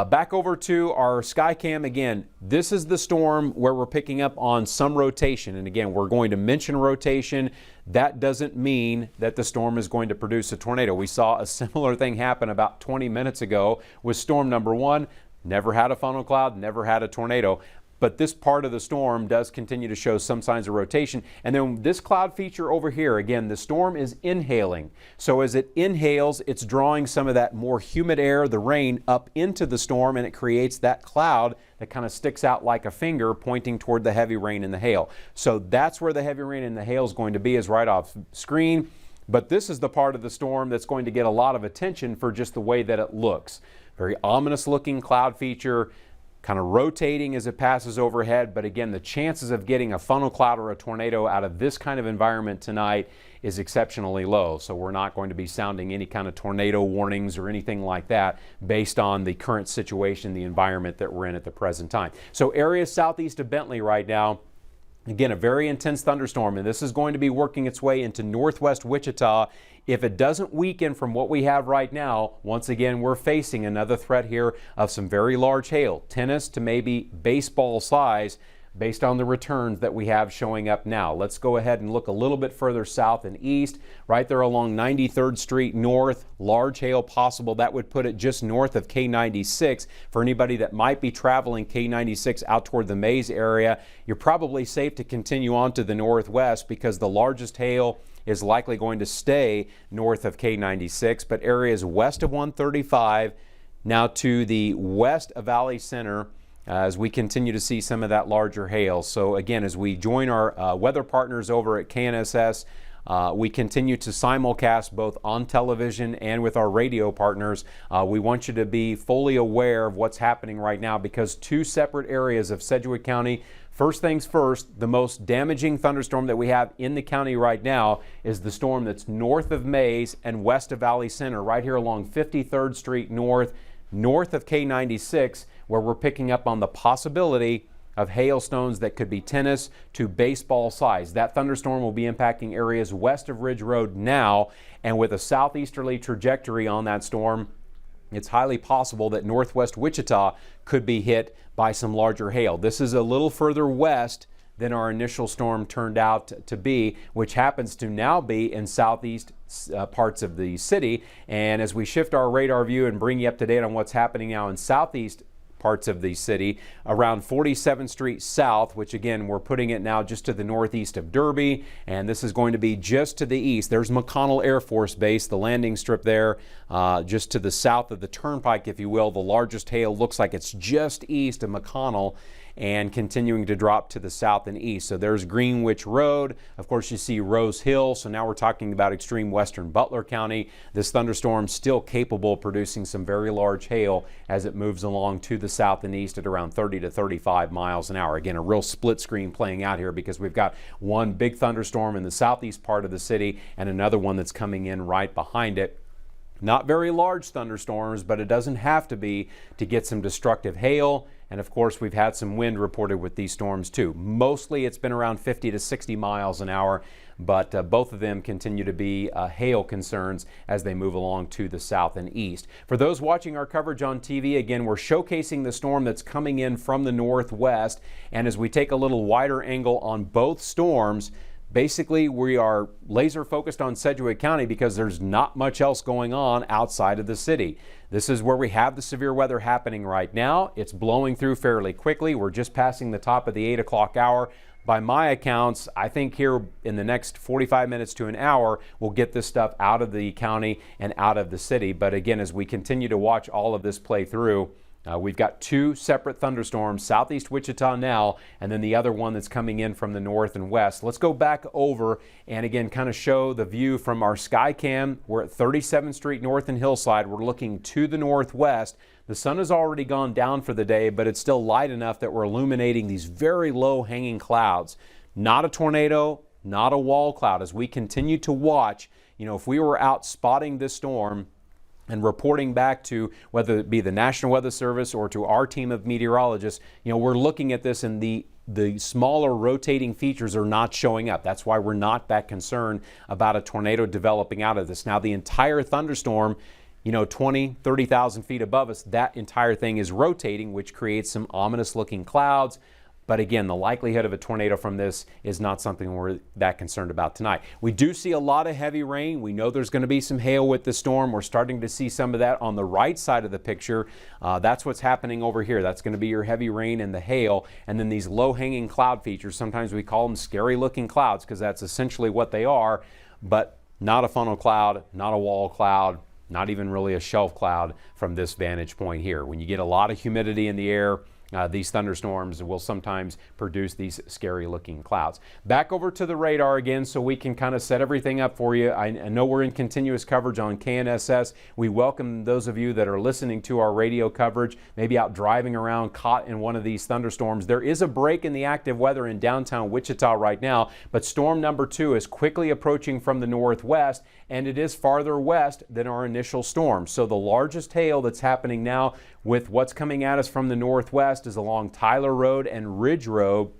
Back over to our Skycam again. This is the storm where we're picking up on some rotation. And again, we're going to mention rotation. That doesn't mean that the storm is going to produce a tornado. We saw a similar thing happen about 20 minutes ago with storm number 1. Never had a funnel cloud, never had a tornado. But this part of the storm does continue to show some signs of rotation. And then this cloud feature over here, again, the storm is inhaling. So as it inhales, it's drawing some of that more humid air, the rain, up into the storm, and it creates that cloud that kind of sticks out like a finger pointing toward the heavy rain and the hail. So that's where the heavy rain and the hail is going to be, is right off screen. But this is the part of the storm that's going to get a lot of attention for just the way that it looks. Very ominous looking cloud feature, kind of rotating as it passes overhead. But again, the chances of getting a funnel cloud or a tornado out of this kind of environment tonight is exceptionally low. So we're not going to be sounding any kind of tornado warnings or anything like that based on the current situation, the environment that we're in at the present time. So areas southeast of Bentley right now, again, a very intense thunderstorm, and this is going to be working its way into northwest Wichita. If it doesn't weaken from what we have right now, once again, we're facing another threat here of some very large hail, tennis to maybe baseball size, based on the returns that we have showing up now. Let's go ahead and look a little bit further south and east. Right there along 93rd Street North, large hail possible. That would put it just north of K96. For anybody that might be traveling K96 out toward the Mays area, you're probably safe to continue on to the northwest because the largest hail is likely going to stay north of K96, but areas west of 135, now to the west of Valley Center, as we continue to see some of that larger hail. So again, as we join our weather partners over at KNSS, we continue to simulcast both on television and with our radio partners. We want you to be fully aware of what's happening right now because two separate areas of Sedgwick County. First things first, the most damaging thunderstorm that we have in the county right now is the storm that's north of Mays and west of Valley Center, right here along 53rd Street North, north of K96. where we're picking up on the possibility of hailstones that could be tennis to baseball size. That thunderstorm will be impacting areas west of Ridge Road now, and with a southeasterly trajectory on that storm, it's highly possible that northwest Wichita could be hit by some larger hail. This is a little further west than our initial storm turned out to be, which happens to now be in southeast parts of the city. And as we shift our radar view and bring you up to date on what's happening now in southeast parts of the city, around 47th Street South, which again, we're putting it now just to the northeast of Derby, and this is going to be just to the east. There's McConnell Air Force Base, the landing strip there, just to the south of the turnpike, if you will. The largest hail looks like it's just east of McConnell and continuing to drop to the south and east. So there's Greenwich Road. Of course, you see Rose Hill. So now we're talking about extreme western Butler County. This thunderstorm still capable of producing some very large hail as it moves along to the south and east at around 30 to 35 miles an hour. Again, a real split screen playing out here because we've got one big thunderstorm in the southeast part of the city and another one that's coming in right behind it. Not very large thunderstorms, but it doesn't have to be to get some destructive hail. And of course, we've had some wind reported with these storms too. Mostly it's been around 50 to 60 miles an hour, but both of them continue to be hail concerns as they move along to the south and east. For those watching our coverage on TV, again, we're showcasing the storm that's coming in from the northwest. And as we take a little wider angle on both storms, basically, we are laser focused on Sedgwick County because there's not much else going on outside of the city. This is where we have the severe weather happening right now. It's blowing through fairly quickly. We're just passing the top of the 8 o'clock hour. By my accounts, I think here in the next 45 minutes to an hour, we'll get this stuff out of the county and out of the city. But again, as we continue to watch all of this play through, we've got two separate thunderstorms, southeast Wichita now, and then the other one that's coming in from the north and west. Let's go back over and again kind of show the view from our sky cam. We're at 37th Street North and Hillside. We're looking to the northwest. The sun has already gone down for the day, but it's still light enough that we're illuminating these very low hanging clouds. Not a tornado, not a wall cloud. As we continue to watch, if we were out spotting this storm and reporting back to whether it be the National Weather Service or to our team of meteorologists, we're looking at this and the smaller rotating features are not showing up. That's why we're not that concerned about a tornado developing out of this. Now, the entire thunderstorm, 20, 30,000 feet above us, that entire thing is rotating, which creates some ominous looking clouds. But again, the likelihood of a tornado from this is not something we're that concerned about tonight. We do see a lot of heavy rain. We know there's going to be some hail with the storm. We're starting to see some of that on the right side of the picture. That's what's happening over here. That's going to be your heavy rain and the hail. And then these low-hanging cloud features, sometimes we call them scary-looking clouds because that's essentially what they are, but not a funnel cloud, not a wall cloud, not even really a shelf cloud from this vantage point here. When you get a lot of humidity in the air, these thunderstorms will sometimes produce these scary looking clouds. Back over to the radar again so we can kind of set everything up for you. I know we're in continuous coverage on KNSS. We welcome those of you that are listening to our radio coverage, maybe out driving around caught in one of these thunderstorms. There is a break in the active weather in downtown Wichita right now, but storm number 2 is quickly approaching from the northwest, and it is farther west than our initial storm. So the largest hail that's happening now with what's coming at us from the northwest is along Tyler Road and Ridge Road,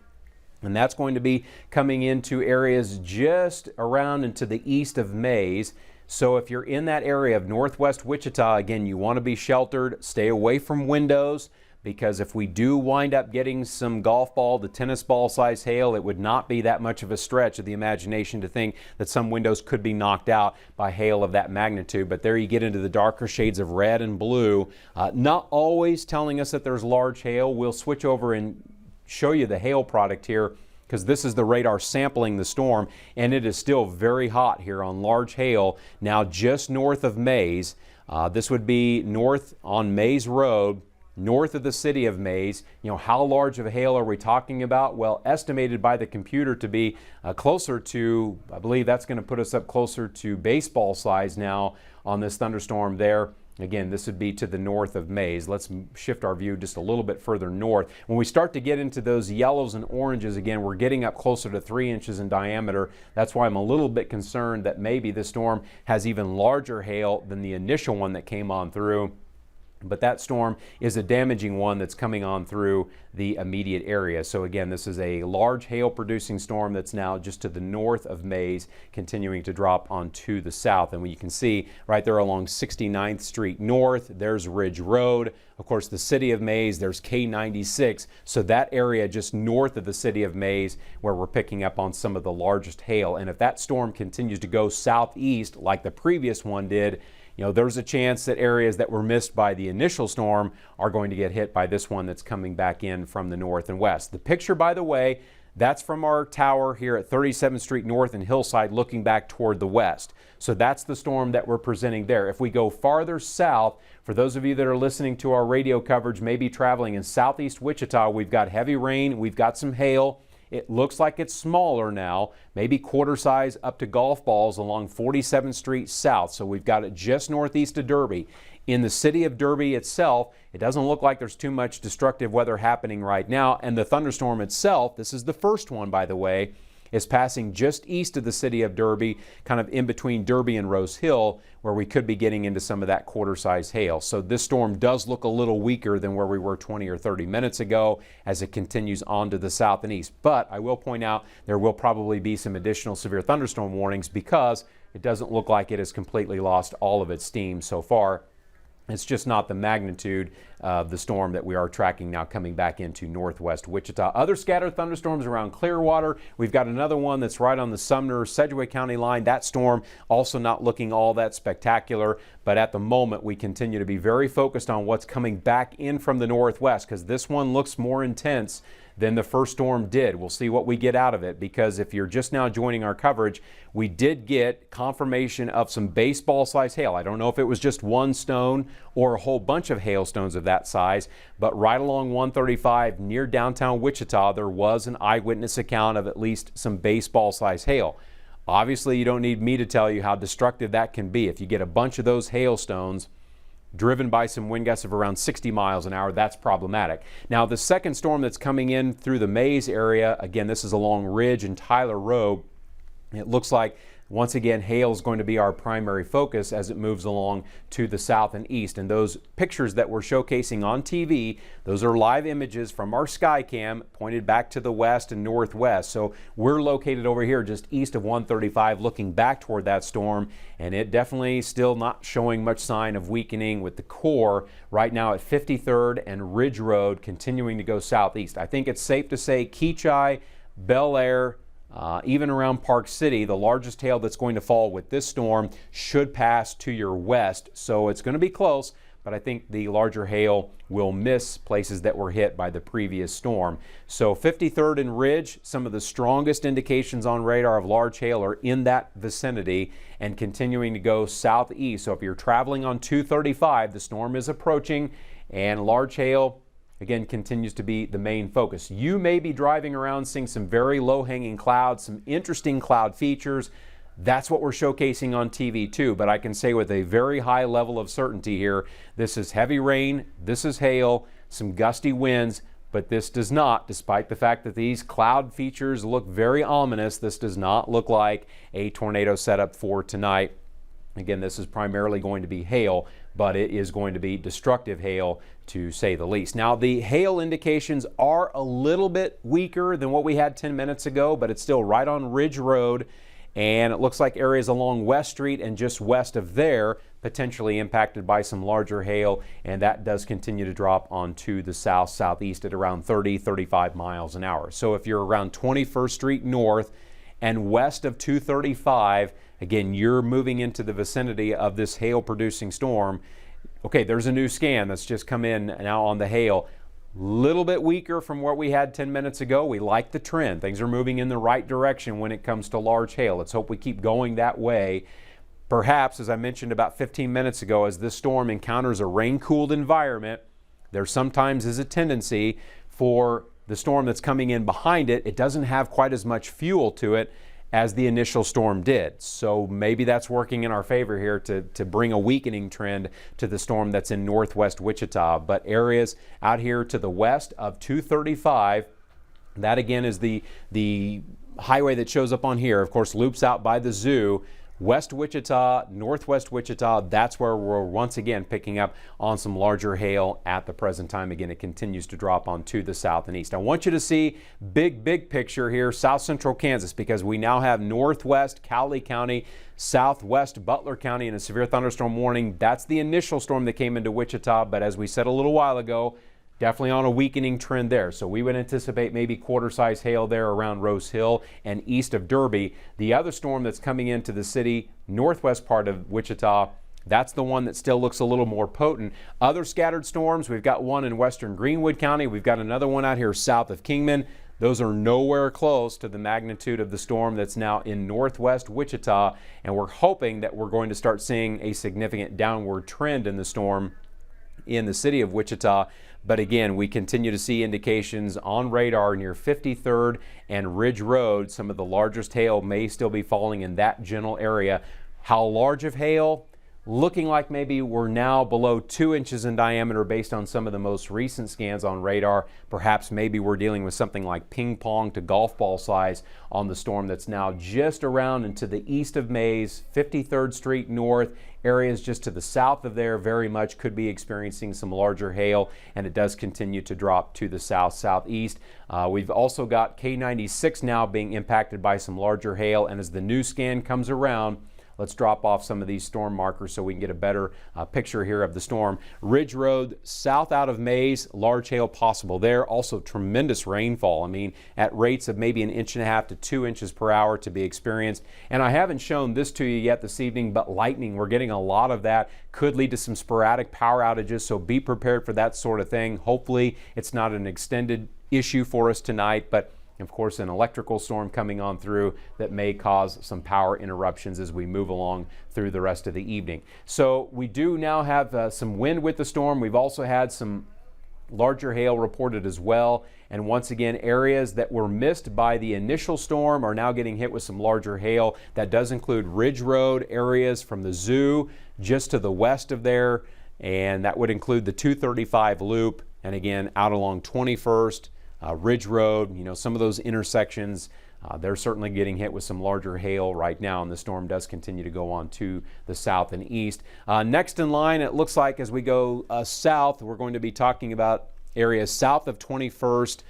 and that's going to be coming into areas just around and to the east of Mays. So if you're in that area of northwest Wichita, again, you want to be sheltered, stay away from windows, because if we do wind up getting some golf ball to tennis ball size hail, it would not be that much of a stretch of the imagination to think that some windows could be knocked out by hail of that magnitude. But there you get into the darker shades of red and blue. Not always telling us that there's large hail. We'll switch over and show you the hail product here, because this is the radar sampling the storm, and it is still very hot here on large hail now just north of Mays. This would be north on Mays Road, north of the city of Mays. How large of a hail are we talking about? Well, estimated by the computer to be closer to, I believe that's going to put us up closer to baseball size now on this thunderstorm there. Again, this would be to the north of Mays. Let's shift our view just a little bit further north. When we start to get into those yellows and oranges, again, we're getting up closer to 3 inches in diameter. That's why I'm a little bit concerned that maybe this storm has even larger hail than the initial one that came on through. But that storm is a damaging one that's coming on through the immediate area. So again, this is a large hail producing storm that's now just to the north of Mays, continuing to drop onto the south. And you can see right there along 69th Street North, there's Ridge Road. Of course, the city of Mays, there's K96. So that area just north of the city of Mays where we're picking up on some of the largest hail. And if that storm continues to go southeast like the previous one did, there's a chance that areas that were missed by the initial storm are going to get hit by this one that's coming back in from the north and west. The picture, by the way, that's from our tower here at 37th Street North and Hillside looking back toward the west. So that's the storm that we're presenting there. If we go farther south, for those of you that are listening to our radio coverage, maybe traveling in southeast Wichita, we've got heavy rain, we've got some hail. It looks like it's smaller now, maybe quarter size up to golf balls along 47th Street South. So we've got it just northeast of Derby. In the city of Derby itself, it doesn't look like there's too much destructive weather happening right now. And the thunderstorm itself, this is the first one, by the way, is passing just east of the city of Derby, kind of in between Derby and Rose Hill, where we could be getting into some of that quarter-size hail. So this storm does look a little weaker than where we were 20 or 30 minutes ago as it continues on to the south and east. But I will point out there will probably be some additional severe thunderstorm warnings because it doesn't look like it has completely lost all of its steam so far. It's just not the magnitude of the storm that we are tracking now coming back into northwest Wichita. Other scattered thunderstorms around Clearwater. We've got another one that's right on the Sumner-Sedgwick County line. That storm also not looking all that spectacular, but at the moment we continue to be very focused on what's coming back in from the northwest because this one looks more intense than the first storm did. We'll see what we get out of it because if you're just now joining our coverage, we did get confirmation of some baseball-sized hail. I don't know if it was just one stone or a whole bunch of hailstones of that size, but right along 135 near downtown Wichita, there was an eyewitness account of at least some baseball-sized hail. Obviously, you don't need me to tell you how destructive that can be. If you get a bunch of those hailstones driven by some wind gusts of around 60 miles an hour, that's problematic. Now, the second storm that's coming in through the Mays area, again, this is along Ridge and Tyler Road. It looks like, once again, hail is going to be our primary focus as it moves along to the south and east. And those pictures that we're showcasing on TV, those are live images from our Skycam pointed back to the west and northwest. So we're located over here just east of 135 looking back toward that storm, and it definitely still not showing much sign of weakening with the core right now at 53rd and Ridge Road continuing to go southeast. I think it's safe to say KWCH, Bel Air, even around Park City, the largest hail that's going to fall with this storm should pass to your west. So it's going to be close, but I think the larger hail will miss places that were hit by the previous storm. So 53rd and Ridge, some of the strongest indications on radar of large hail are in that vicinity and continuing to go southeast. So if you're traveling on 235, the storm is approaching and large hail again continues to be the main focus. You may be driving around seeing some very low-hanging clouds, some interesting cloud features. That's what we're showcasing on TV too, but I can say with a very high level of certainty here, this is heavy rain, this is hail, some gusty winds, but this does not, despite the fact that these cloud features look very ominous, this does not look like a tornado setup for tonight. Again, this is primarily going to be hail, but it is going to be destructive hail to say the least. Now, the hail indications are a little bit weaker than what we had 10 minutes ago, but it's still right on Ridge Road, and it looks like areas along West Street and just west of there potentially impacted by some larger hail, and that does continue to drop onto the south, southeast at around 30, 35 miles an hour. So if you're around 21st Street North and west of 235, again, you're moving into the vicinity of this hail-producing storm. Okay, there's a new scan that's just come in now on the hail. Little bit weaker from what we had 10 minutes ago. We like the trend. Things are moving in the right direction when it comes to large hail. Let's hope we keep going that way. Perhaps, as I mentioned about 15 minutes ago, as this storm encounters a rain-cooled environment, there sometimes is a tendency for the storm that's coming in behind it, it doesn't have quite as much fuel to it as the initial storm did. So maybe that's working in our favor here to bring a weakening trend to the storm that's in northwest Wichita. But areas out here to the west of 235, that again is the highway that shows up on here, of course, loops out by the zoo. West Wichita, northwest Wichita, that's where we're once again picking up on some larger hail at the present time. Again, it continues to drop on to the south and east. I want you to see big picture here, south central Kansas, because we now have northwest Cowley County, southwest Butler County in a severe thunderstorm warning. That's the initial storm that came into Wichita, but as we said a little while ago, definitely on a weakening trend there. So we would anticipate maybe quarter-size hail there around Rose Hill and east of Derby. The other storm that's coming into the city, northwest part of Wichita, that's the one that still looks a little more potent. Other scattered storms, we've got one in western Greenwood County. We've got another one out here south of Kingman. Those are nowhere close to the magnitude of the storm that's now in northwest Wichita. And we're hoping that we're going to start seeing a significant downward trend in the storm in the city of Wichita. But again, we continue to see indications on radar near 53rd and Ridge Road. Some of the largest hail may still be falling in that general area. How large of hail? Looking like maybe we're now below 2 inches in diameter based on some of the most recent scans on radar. Perhaps maybe we're dealing with something like ping pong to golf ball size on the storm that's now just around and to the east of Mays, 53rd Street North. Areas just to the south of there very much could be experiencing some larger hail, and it does continue to drop to the southeast. We've also got K96 now being impacted by some larger hail, and as the new scan comes around, let's drop off some of these storm markers so we can get a better picture here of the storm. Ridge Road, south out of Mays, large hail possible there. Also tremendous rainfall. I mean, at rates of maybe 1.5 inches to 2 inches per hour to be experienced. And I haven't shown this to you yet this evening, but lightning, we're getting a lot of that. Could lead to some sporadic power outages, so be prepared for that sort of thing. Hopefully it's not an extended issue for us tonight, but of course, an electrical storm coming on through that may cause some power interruptions as we move along through the rest of the evening. So we do now have some wind with the storm. We've also had some larger hail reported as well. And once again, areas that were missed by the initial storm are now getting hit with some larger hail. That does include Ridge Road areas from the zoo just to the west of there. And that would include the 235 loop. And again, out along 21st. Ridge Road, some of those intersections, they're certainly getting hit with some larger hail right now, and the storm does continue to go on to the south and east. Next in line, it looks like as we go south, we're going to be talking about areas south of 21st,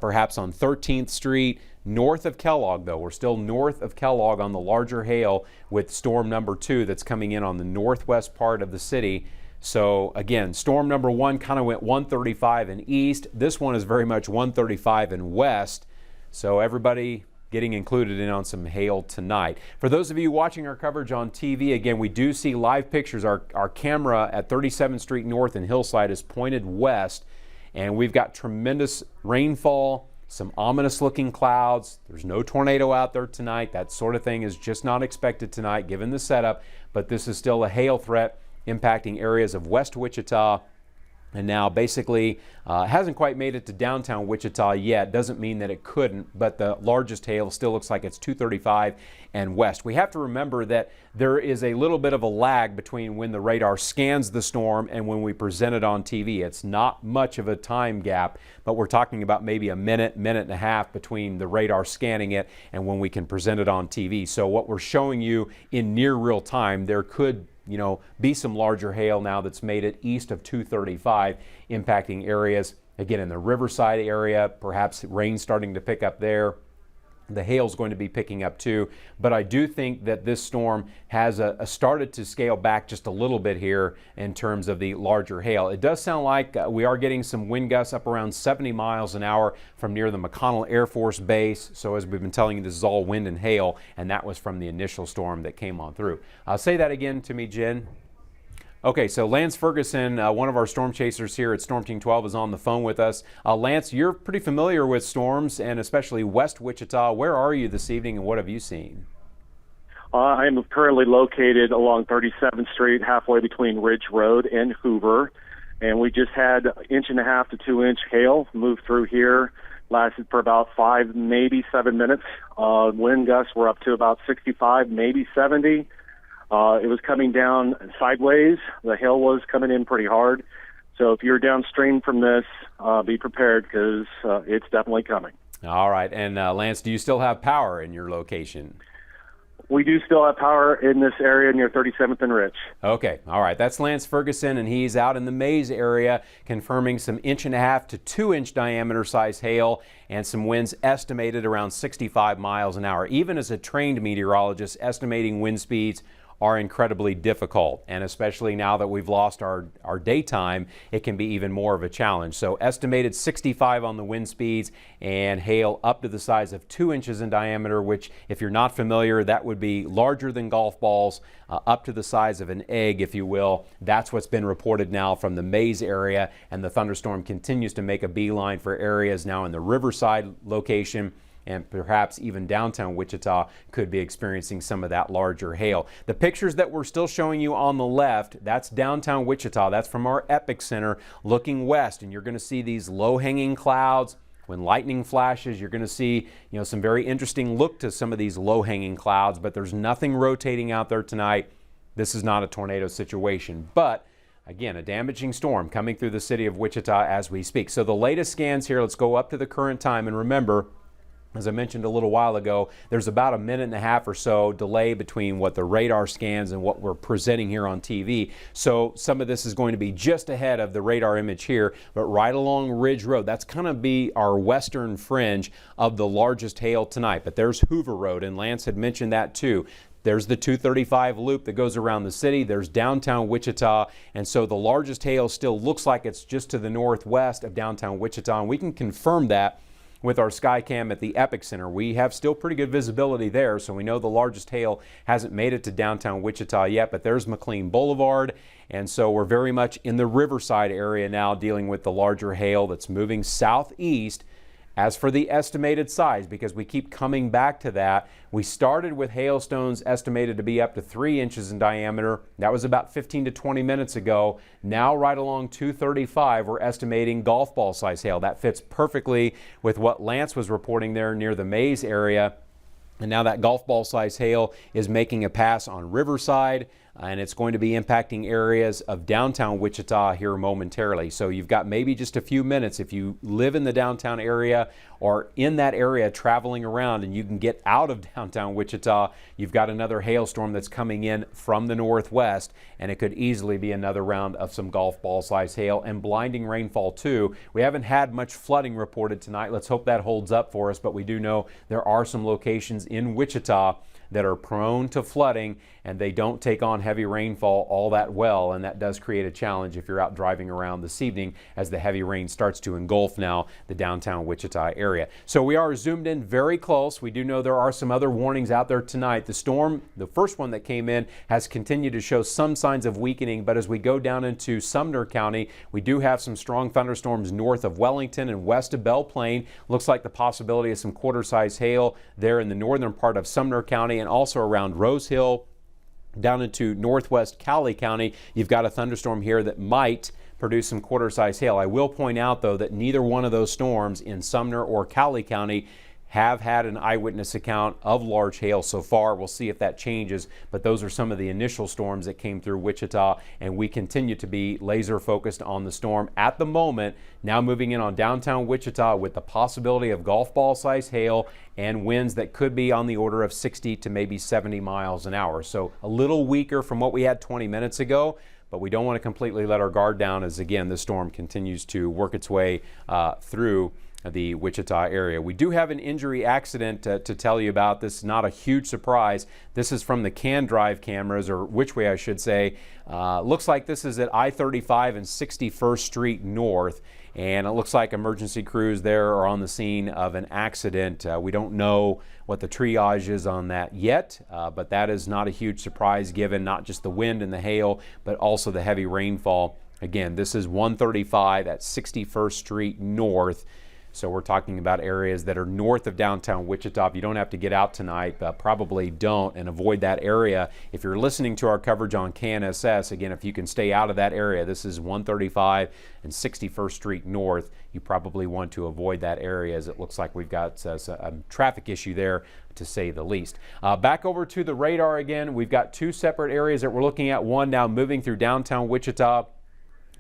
perhaps on 13th Street, north of Kellogg, though. We're still north of Kellogg on the larger hail with storm number 2 that's coming in on the northwest part of the city. So again, storm number 1 kind of went 135 and east. This one is very much 135 and west. So everybody getting included in on some hail tonight. For those of you watching our coverage on TV, again, we do see live pictures. Our camera at 37th Street North and Hillside is pointed west, and we've got tremendous rainfall, some ominous looking clouds. There's no tornado out there tonight. That sort of thing is just not expected tonight given the setup, but this is still a hail threat impacting areas of West Wichita, and now basically hasn't quite made it to downtown Wichita yet. Doesn't mean that it couldn't, but the largest hail still looks like it's 235 and west. We have to remember that there is a little bit of a lag between when the radar scans the storm and when we present it on TV. It's not much of a time gap, but we're talking about maybe a minute and a half between the radar scanning it and when we can present it on TV. So what we're showing you in near real time, there could be some larger hail now that's made it east of 235, impacting areas, again, in the Riverside area, perhaps rain starting to pick up there. The hail's going to be picking up too, but I do think that this storm has started to scale back just a little bit here in terms of the larger hail. It does sound like we are getting some wind gusts up around 70 miles an hour from near the McConnell Air Force Base. So as we've been telling you, this is all wind and hail, and that was from the initial storm that came on through. Say that again to me, Jen. Okay, so Lance Ferguson, one of our storm chasers here at Storm Team 12, is on the phone with us. Lance, you're pretty familiar with storms, and especially West Wichita. Where are you this evening, and what have you seen? I am currently located along 37th Street, halfway between Ridge Road and Hoover, and we just had 1.5 to 2 inch hail move through here. Lasted for about 5, maybe 7 minutes. Wind gusts were up to about 65, maybe 70. It was coming down sideways. The hail was coming in pretty hard. So if you're downstream from this, be prepared because it's definitely coming. All right. And Lance, do you still have power in your location? We do still have power in this area near 37th and Rich. Okay, all right. That's Lance Ferguson, and he's out in the Mays area confirming some 1.5 to 2 inch diameter size hail and some winds estimated around 65 miles an hour. Even as a trained meteorologist, estimating wind speeds are incredibly difficult, and especially now that we've lost our daytime, it can be even more of a challenge. So estimated 65 on the wind speeds and hail up to the size of 2 inches in diameter, which if you're not familiar, that would be larger than golf balls, up to the size of an egg, if you will. That's what's been reported now from the Mays area, and the thunderstorm continues to make a beeline for areas now in the Riverside location, and perhaps even downtown Wichita could be experiencing some of that larger hail. The pictures that we're still showing you on the left, that's downtown Wichita. That's from our epicenter looking west, and you're going to see these low-hanging clouds. When lightning flashes, you're going to see, some very interesting look to some of these low-hanging clouds, but there's nothing rotating out there tonight. This is not a tornado situation, but again, a damaging storm coming through the city of Wichita as we speak. So the latest scans here, let's go up to the current time, and remember, as I mentioned a little while ago, there's about a minute and a half or so delay between what the radar scans and what we're presenting here on TV. So some of this is going to be just ahead of the radar image here, but right along Ridge Road. That's going to be our western fringe of the largest hail tonight. But there's Hoover Road, and Lance had mentioned that too. There's the 235 loop that goes around the city. There's downtown Wichita. And so the largest hail still looks like it's just to the northwest of downtown Wichita. And we can confirm that with our Skycam at the epicenter. We have still pretty good visibility there, so we know the largest hail hasn't made it to downtown Wichita yet, but there's McLean Boulevard, and so we're very much in the Riverside area now dealing with the larger hail that's moving southeast. As for the estimated size, because we keep coming back to that, we started with hailstones estimated to be up to 3 inches in diameter. That was about 15 to 20 minutes ago. Now right along 235, we're estimating golf ball size hail. That fits perfectly with what Lance was reporting there near the Mays area. And now that golf ball size hail is making a pass on Riverside, and it's going to be impacting areas of downtown Wichita here momentarily. So you've got maybe just a few minutes if you live in the downtown area or in that area traveling around and you can get out of downtown Wichita. You've got another hailstorm that's coming in from the northwest, and it could easily be another round of some golf ball size hail and blinding rainfall too. We haven't had much flooding reported tonight. Let's hope that holds up for us, but we do know there are some locations in Wichita that are prone to flooding, and they don't take on heavy rainfall all that well, and that does create a challenge if you're out driving around this evening as the heavy rain starts to engulf now the downtown Wichita area. So we are zoomed in very close. We do know there are some other warnings out there tonight. The storm, the first one that came in, has continued to show some signs of weakening, but as we go down into Sumner County, we do have some strong thunderstorms north of Wellington and west of Belle Plaine. Looks like the possibility of some quarter-size hail there in the northern part of Sumner County and also around Rose Hill. Down into northwest Cowley County, you've got a thunderstorm here that might produce some quarter-size hail. I will point out, though, that neither one of those storms in Sumner or Cowley County have had an eyewitness account of large hail so far. We'll see if that changes, but those are some of the initial storms that came through Wichita, and we continue to be laser focused on the storm at the moment. Now moving in on downtown Wichita with the possibility of golf ball size hail and winds that could be on the order of 60 to maybe 70 miles an hour. So a little weaker from what we had 20 minutes ago, but we don't want to completely let our guard down as, again, the storm continues to work its way through the Wichita area. We do have an injury accident to tell you about. This is not a huge surprise. This is from the Can Drive cameras, or which way I should say. Looks like this is at I-35 and 61st Street North, and it looks like emergency crews there are on the scene of an accident. We don't know what the triage is on that yet, but that is not a huge surprise given not just the wind and the hail, but also the heavy rainfall. Again, this is 135 at 61st Street North. So we're talking about areas that are north of downtown Wichita. If you don't have to get out tonight, probably don't, and avoid that area. If you're listening to our coverage on KNSS, again, if you can stay out of that area, this is 135 and 61st Street North. You probably want to avoid that area, as it looks like we've got a traffic issue there, to say the least. Back over to the radar again. We've got two separate areas that we're looking at. One now moving through downtown Wichita.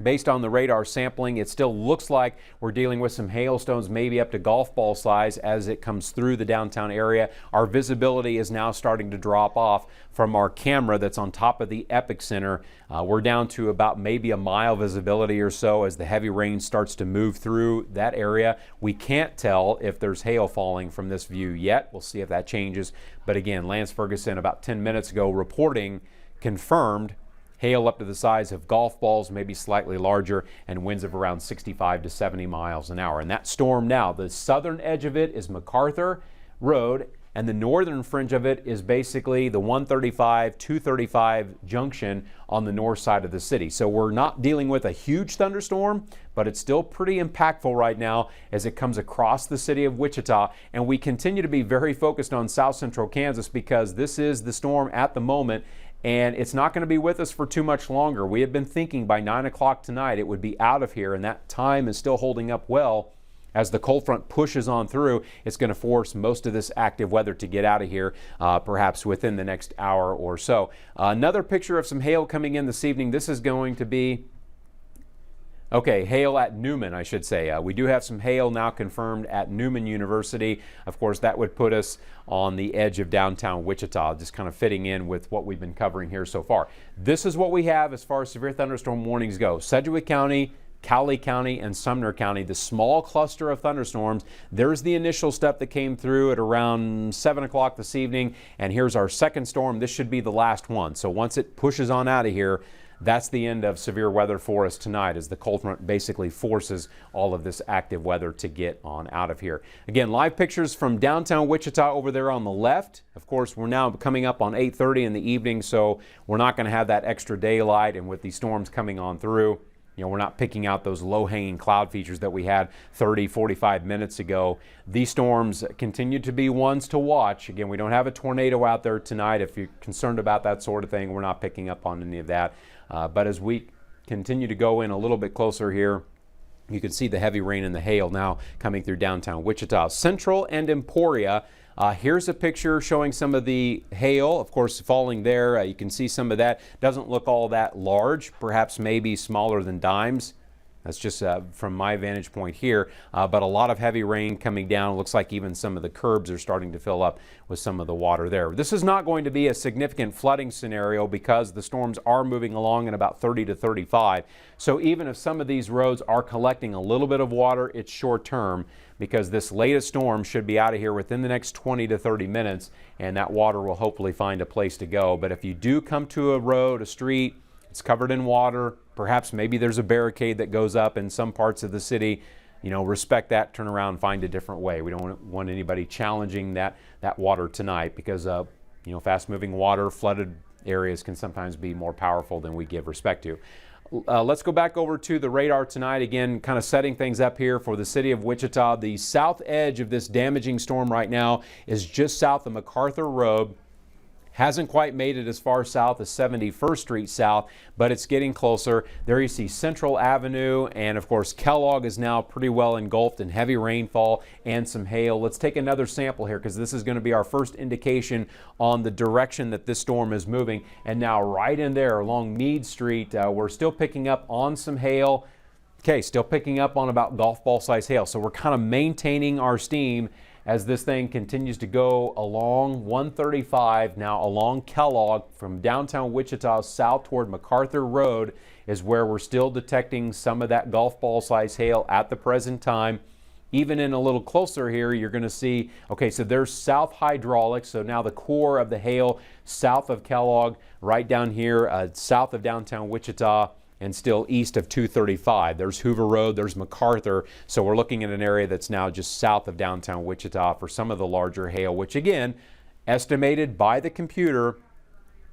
Based on the radar sampling, it still looks like we're dealing with some hailstones, maybe up to golf ball size as it comes through the downtown area. Our visibility is now starting to drop off from our camera that's on top of the epicenter. We're down to about maybe a mile visibility or so as the heavy rain starts to move through that area. We can't tell if there's hail falling from this view yet. We'll see if that changes. But again, Lance Ferguson about 10 minutes ago reporting confirmed hail up to the size of golf balls, maybe slightly larger, and winds of around 65 to 70 miles an hour. And that storm now, the southern edge of it is MacArthur Road, and the northern fringe of it is basically the 135, 235 junction on the north side of the city. So we're not dealing with a huge thunderstorm, but it's still pretty impactful right now as it comes across the city of Wichita. And we continue to be very focused on south central Kansas because this is the storm at the moment, and it's not going to be with us for too much longer. We have been thinking by 9 o'clock tonight it would be out of here, and that time is still holding up well. As the cold front pushes on through, it's going to force most of this active weather to get out of here, perhaps within the next hour or so. Another picture of some hail coming in this evening. This is going to be hail at Newman, I should say. We do have some hail now confirmed at Newman University. Of course, that would put us on the edge of downtown Wichita, just kind of fitting in with what we've been covering here so far. This is what we have as far as severe thunderstorm warnings go. Sedgwick County, Cowley County, and Sumner County, the small cluster of thunderstorms. There's the initial stuff that came through at around 7 o'clock this evening, and here's our second storm. This should be the last one. So once it pushes on out of here, that's the end of severe weather for us tonight as the cold front basically forces all of this active weather to get on out of here. Again, live pictures from downtown Wichita over there on the left. Of course, we're now coming up on 8:30 in the evening, so we're not going to have that extra daylight, and with these storms coming on through, we're not picking out those low-hanging cloud features that we had 30, 45 minutes ago. These storms continue to be ones to watch. Again, we don't have a tornado out there tonight. If you're concerned about that sort of thing, we're not picking up on any of that. But as we continue to go in a little bit closer here, you can see the heavy rain and the hail now coming through downtown Wichita. Central and Emporia. Here's a picture showing some of the hail, of course, falling there. You can see some of that. Doesn't look all that large, perhaps maybe smaller than dimes. That's just from my vantage point here, but a lot of heavy rain coming down. Looks like even some of the curbs are starting to fill up with some of the water there. This is not going to be a significant flooding scenario because the storms are moving along in about 30 to 35. So even if some of these roads are collecting a little bit of water, it's short term because this latest storm should be out of here within the next 20 to 30 minutes, and that water will hopefully find a place to go. But if you do come to a road, a street, it's covered in water, perhaps maybe there's a barricade that goes up in some parts of the city, respect that, turn around, find a different way. We don't want anybody challenging that water tonight because, fast-moving water, flooded areas can sometimes be more powerful than we give respect to. Let's go back over to the radar tonight. Again, kind of setting things up here for the city of Wichita. The south edge of this damaging storm right now is just south of MacArthur Road. Hasn't quite made it as far south as 71st Street South, but it's getting closer. There you see Central Avenue, and of course Kellogg is now pretty well engulfed in heavy rainfall and some hail. Let's take another sample here because this is going to be our first indication on the direction that this storm is moving. And now right in there along Meade Street, we're still picking up on some hail. Okay, still picking up on about golf ball size hail. So we're kind of maintaining our steam as this thing continues to go along 135, now along Kellogg from downtown Wichita south toward MacArthur Road is where we're still detecting some of that golf ball size hail at the present time. Even in a little closer here, you're going to see, okay, so there's south hydraulics, so now the core of the hail south of Kellogg, right down here south of downtown Wichita, and still east of 235. There's Hoover Road, there's MacArthur. So we're looking at an area that's now just south of downtown Wichita for some of the larger hail, which again, estimated by the computer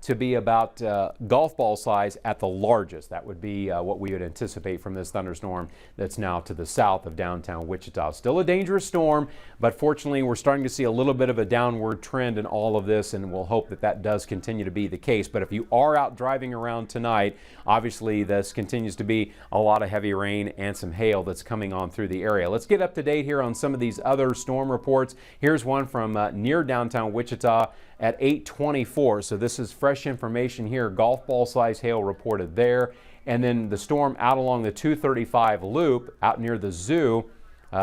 to be about golf ball size at the largest. That would be what we would anticipate from this thunderstorm that's now to the south of downtown Wichita. Still a dangerous storm, but fortunately we're starting to see a little bit of a downward trend in all of this, and we'll hope that that does continue to be the case. But if you are out driving around tonight, obviously this continues to be a lot of heavy rain and some hail that's coming on through the area. Let's get up to date here on some of these other storm reports. Here's one from near downtown Wichita. at 8:24. So this is fresh information here. Golf ball size hail reported there. And then the storm out along the 235 loop out near the zoo.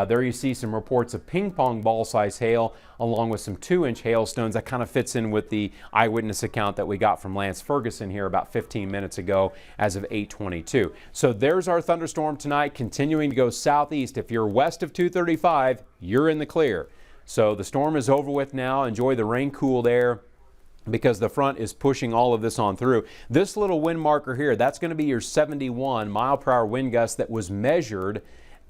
There you see some reports of ping pong ball size hail along with some 2-inch hailstones. That kind of fits in with the eyewitness account that we got from Lance Ferguson here about 15 minutes ago as of 8:22. So there's our thunderstorm tonight, continuing to go southeast. If you're west of 235, you're in the clear. So the storm is over with now. Enjoy the rain cooled air, because the front is pushing all of this on through. This little wind marker here, that's going to be your 71 mile per hour wind gust that was measured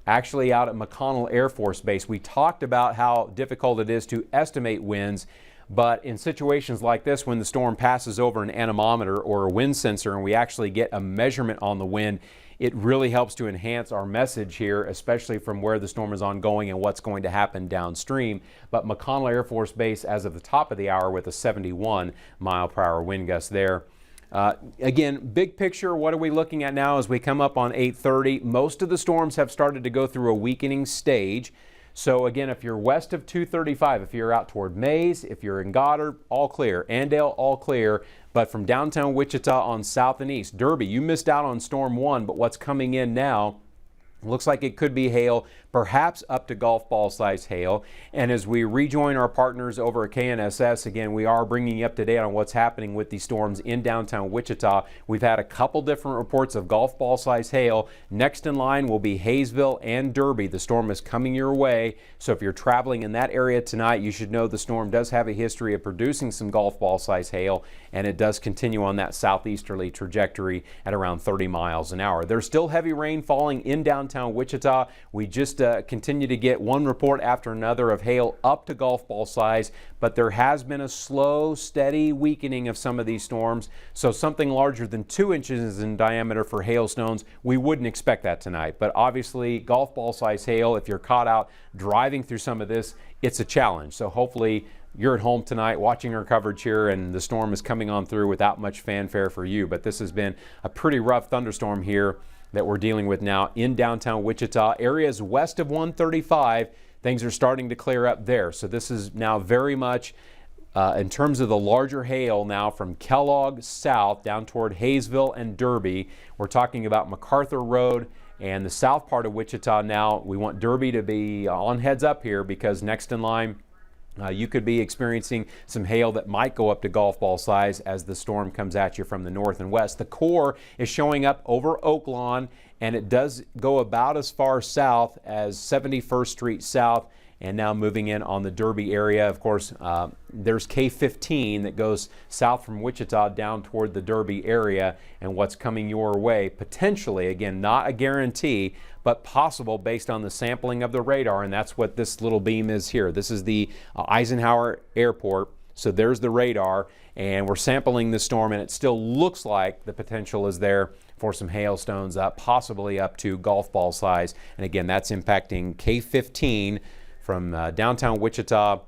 actually out at McConnell Air Force Base. We talked about how difficult it is to estimate winds, but in situations like this, when the storm passes over an anemometer or a wind sensor and we actually get a measurement on the wind, it really helps to enhance our message here, especially from where the storm is ongoing and what's going to happen downstream. But McConnell Air Force Base as of the top of the hour with a 71 mile per hour wind gust there. Again, big picture, what are we looking at now as we come up on 8:30? Most of the storms have started to go through a weakening stage. So again, if you're west of 235, if you're out toward Mays, if you're in Goddard, all clear. Andale, all clear. But from downtown Wichita on south and east, Derby, you missed out on Storm 1, but what's coming in now looks like it could be hail, perhaps up to golf ball size hail. And as we rejoin our partners over at KNSS, again, we are bringing you up to date on what's happening with these storms in downtown Wichita. We've had a couple different reports of golf ball size hail. Next in line will be Hayesville and Derby. The storm is coming your way. So if you're traveling in that area tonight, you should know the storm does have a history of producing some golf ball size hail, and it does continue on that southeasterly trajectory at around 30 miles an hour. There's still heavy rain falling in downtown Wichita. We just continue to get one report after another of hail up to golf ball size, but there has been a slow, steady weakening of some of these storms. So something larger than 2 inches in diameter for hailstones, we wouldn't expect that tonight. But obviously, golf ball size hail, if you're caught out driving through some of this, it's a challenge. So hopefully you're at home tonight watching our coverage here and the storm is coming on through without much fanfare for you. But this has been a pretty rough thunderstorm here that we're dealing with now in downtown Wichita. Areas west of 135, things are starting to clear up there. So this is now very much in terms of the larger hail now from Kellogg south down toward Hayesville and Derby. We're talking about MacArthur Road and the south part of Wichita now. We want Derby to be on heads up here because next in line, you could be experiencing some hail that might go up to golf ball size as the storm comes at you from the north and west. The core is showing up over Oak Lawn, and it does go about as far south as 71st Street South, and now moving in on the Derby area. Of course, there's K15 that goes south from Wichita down toward the Derby area, and what's coming your way, potentially, again, not a guarantee, but possible based on the sampling of the radar, and that's what this little beam is here. This is the Eisenhower Airport, so there's the radar, and we're sampling the storm, and it still looks like the potential is there for some hailstones up, possibly up to golf ball size, and again, that's impacting K15 from downtown Wichita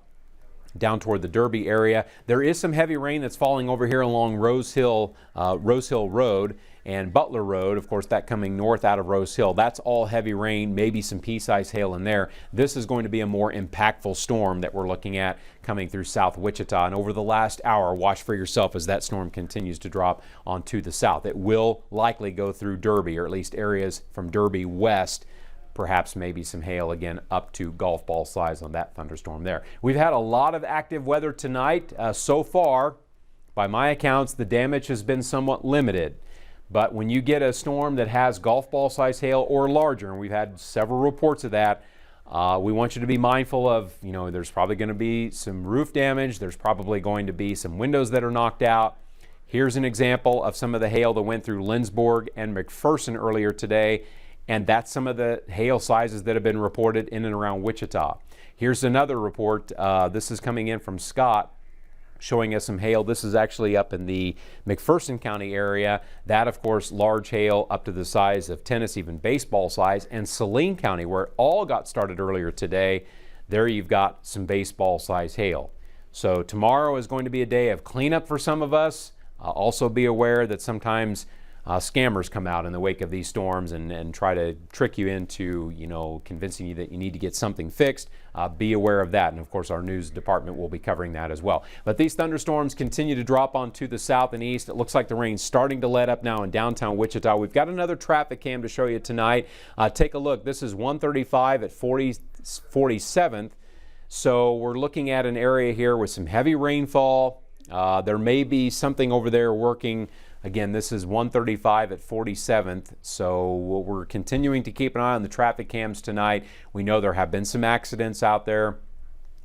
down toward the Derby area. There is some heavy rain that's falling over here along Rose Hill Road and Butler Road. Of course, that coming north out of Rose Hill. That's all heavy rain, maybe some pea-sized hail in there. This is going to be a more impactful storm that we're looking at coming through South Wichita. And over the last hour, watch for yourself as that storm continues to drop onto the south. It will likely go through Derby, or at least areas from Derby west. Perhaps maybe some hail again up to golf ball size on that thunderstorm there. We've had a lot of active weather tonight. So far, by my accounts, the damage has been somewhat limited. But when you get a storm that has golf ball size hail or larger, and we've had several reports of that, we want you to be mindful of, there's probably going to be some roof damage. There's probably going to be some windows that are knocked out. Here's an example of some of the hail that went through Lindsborg and McPherson earlier today. And that's some of the hail sizes that have been reported in and around Wichita. Here's another report. This is coming in from Scott, showing us some hail. This is actually up in the McPherson County area. That, of course, large hail up to the size of tennis, even baseball size. And Saline County, where it all got started earlier today, there you've got some baseball size hail. So tomorrow is going to be a day of cleanup for some of us. Also be aware that sometimes scammers come out in the wake of these storms and try to trick you into, convincing you that you need to get something fixed. Be aware of that. And of course, our news department will be covering that as well. But these thunderstorms continue to drop onto the south and east. It looks like the rain's starting to let up now in downtown Wichita. We've got another traffic cam to show you tonight. Take a look. This is 135 at 47th. So we're looking at an area here with some heavy rainfall. There may be something over there working. Again, this is 135 at 47th, so we're continuing to keep an eye on the traffic cams tonight. We know there have been some accidents out there.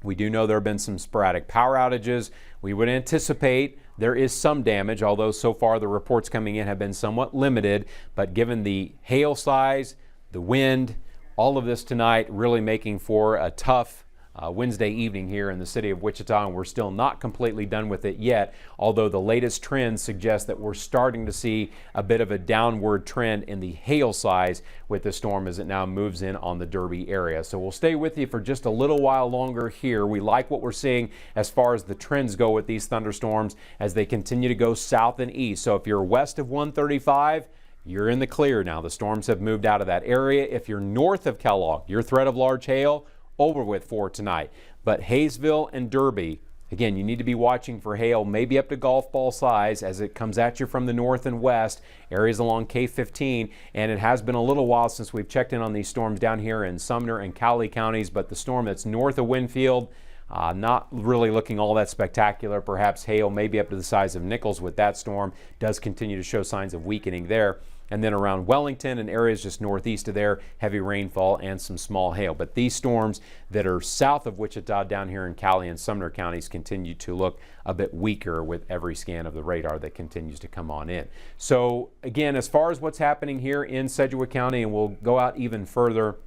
We do know there have been some sporadic power outages. We would anticipate there is some damage, although so far the reports coming in have been somewhat limited. But given the hail size, the wind, all of this tonight really making for a tough Wednesday evening here in the city of Wichita, and we're still not completely done with it yet, although the latest trends suggest that we're starting to see a bit of a downward trend in the hail size with the storm as it now moves in on the Derby area. So we'll stay with you for just a little while longer here. We like what we're seeing as far as the trends go with these thunderstorms as they continue to go south and east. So if you're west of 135, you're in the clear now. The storms have moved out of that area. If you're north of Kellogg, your threat of large hail over with for tonight. But Hayesville and Derby, again, you need to be watching for hail, maybe up to golf ball size as it comes at you from the north and west, areas along K15. And it has been a little while since we've checked in on these storms down here in Sumner and Cowley counties, but the storm that's north of Winfield, not really looking all that spectacular. Perhaps hail maybe up to the size of Nichols with that storm does continue to show signs of weakening there. And then around Wellington and areas just northeast of there, heavy rainfall and some small hail. But these storms that are south of Wichita down here in Cowley and Sumner counties continue to look a bit weaker with every scan of the radar that continues to come on in. So again, as far as what's happening here in Sedgwick County, and we'll go out even further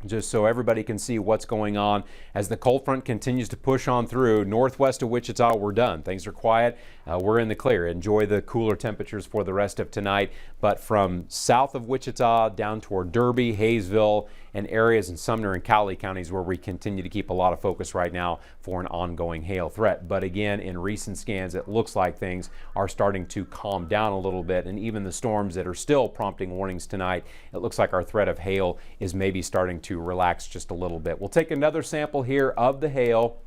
just so everybody can see what's going on. As the cold front continues to push on through northwest of Wichita, we're done. Things are quiet. We're in the clear. Enjoy the cooler temperatures for the rest of tonight. But from south of Wichita down toward Derby, Hayesville, and areas in Sumner and Cowley counties where we continue to keep a lot of focus right now for an ongoing hail threat. But again, in recent scans, it looks like things are starting to calm down a little bit. And even the storms that are still prompting warnings tonight, it looks like our threat of hail is maybe starting to relax just a little bit. We'll take another sample here of the hail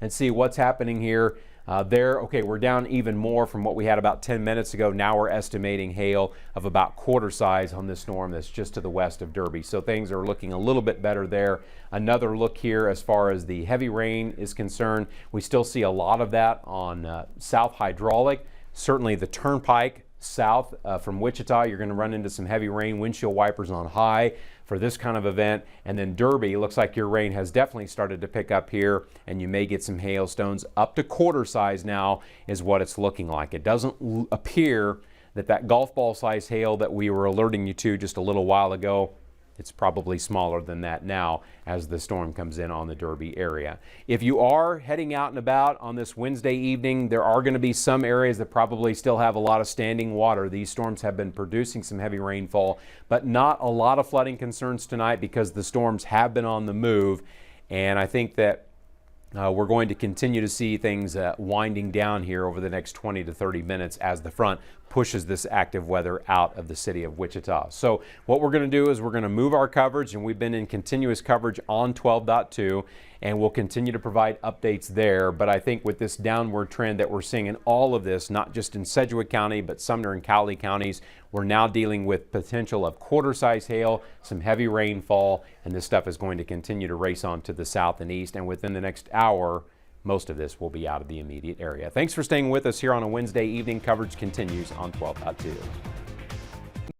and see what's happening here. Okay, we're down even more from what we had about 10 minutes ago. Now we're estimating hail of about quarter size on this storm that's just to the west of Derby. So things are looking a little bit better there. Another look here as far as the heavy rain is concerned. We still see a lot of that on South Hydraulic. Certainly the Turnpike south from Wichita, you're going to run into some heavy rain, windshield wipers on high for this kind of event. And then Derby, looks like your rain has definitely started to pick up here, and you may get some hailstones up to quarter size now is what it's looking like. It doesn't appear that golf ball size hail that we were alerting you to just a little while ago, it's probably smaller than that now as the storm comes in on the Derby area. If you are heading out and about on this Wednesday evening, there are going to be some areas that probably still have a lot of standing water. These storms have been producing some heavy rainfall, but not a lot of flooding concerns tonight because the storms have been on the move. And I think that we're going to continue to see things winding down here over the next 20 to 30 minutes as the front pushes this active weather out of the city of Wichita. So what we're going to do is we're going to move our coverage, and we've been in continuous coverage on 12.2, and we'll continue to provide updates there. But I think with this downward trend that we're seeing in all of this, not just in Sedgwick County, but Sumner and Cowley counties, we're now dealing with potential of quarter-size hail, some heavy rainfall, and this stuff is going to continue to race on to the south and east. And within the next hour, most of this will be out of the immediate area. Thanks for staying with us here on a Wednesday evening. Coverage continues on 12.2.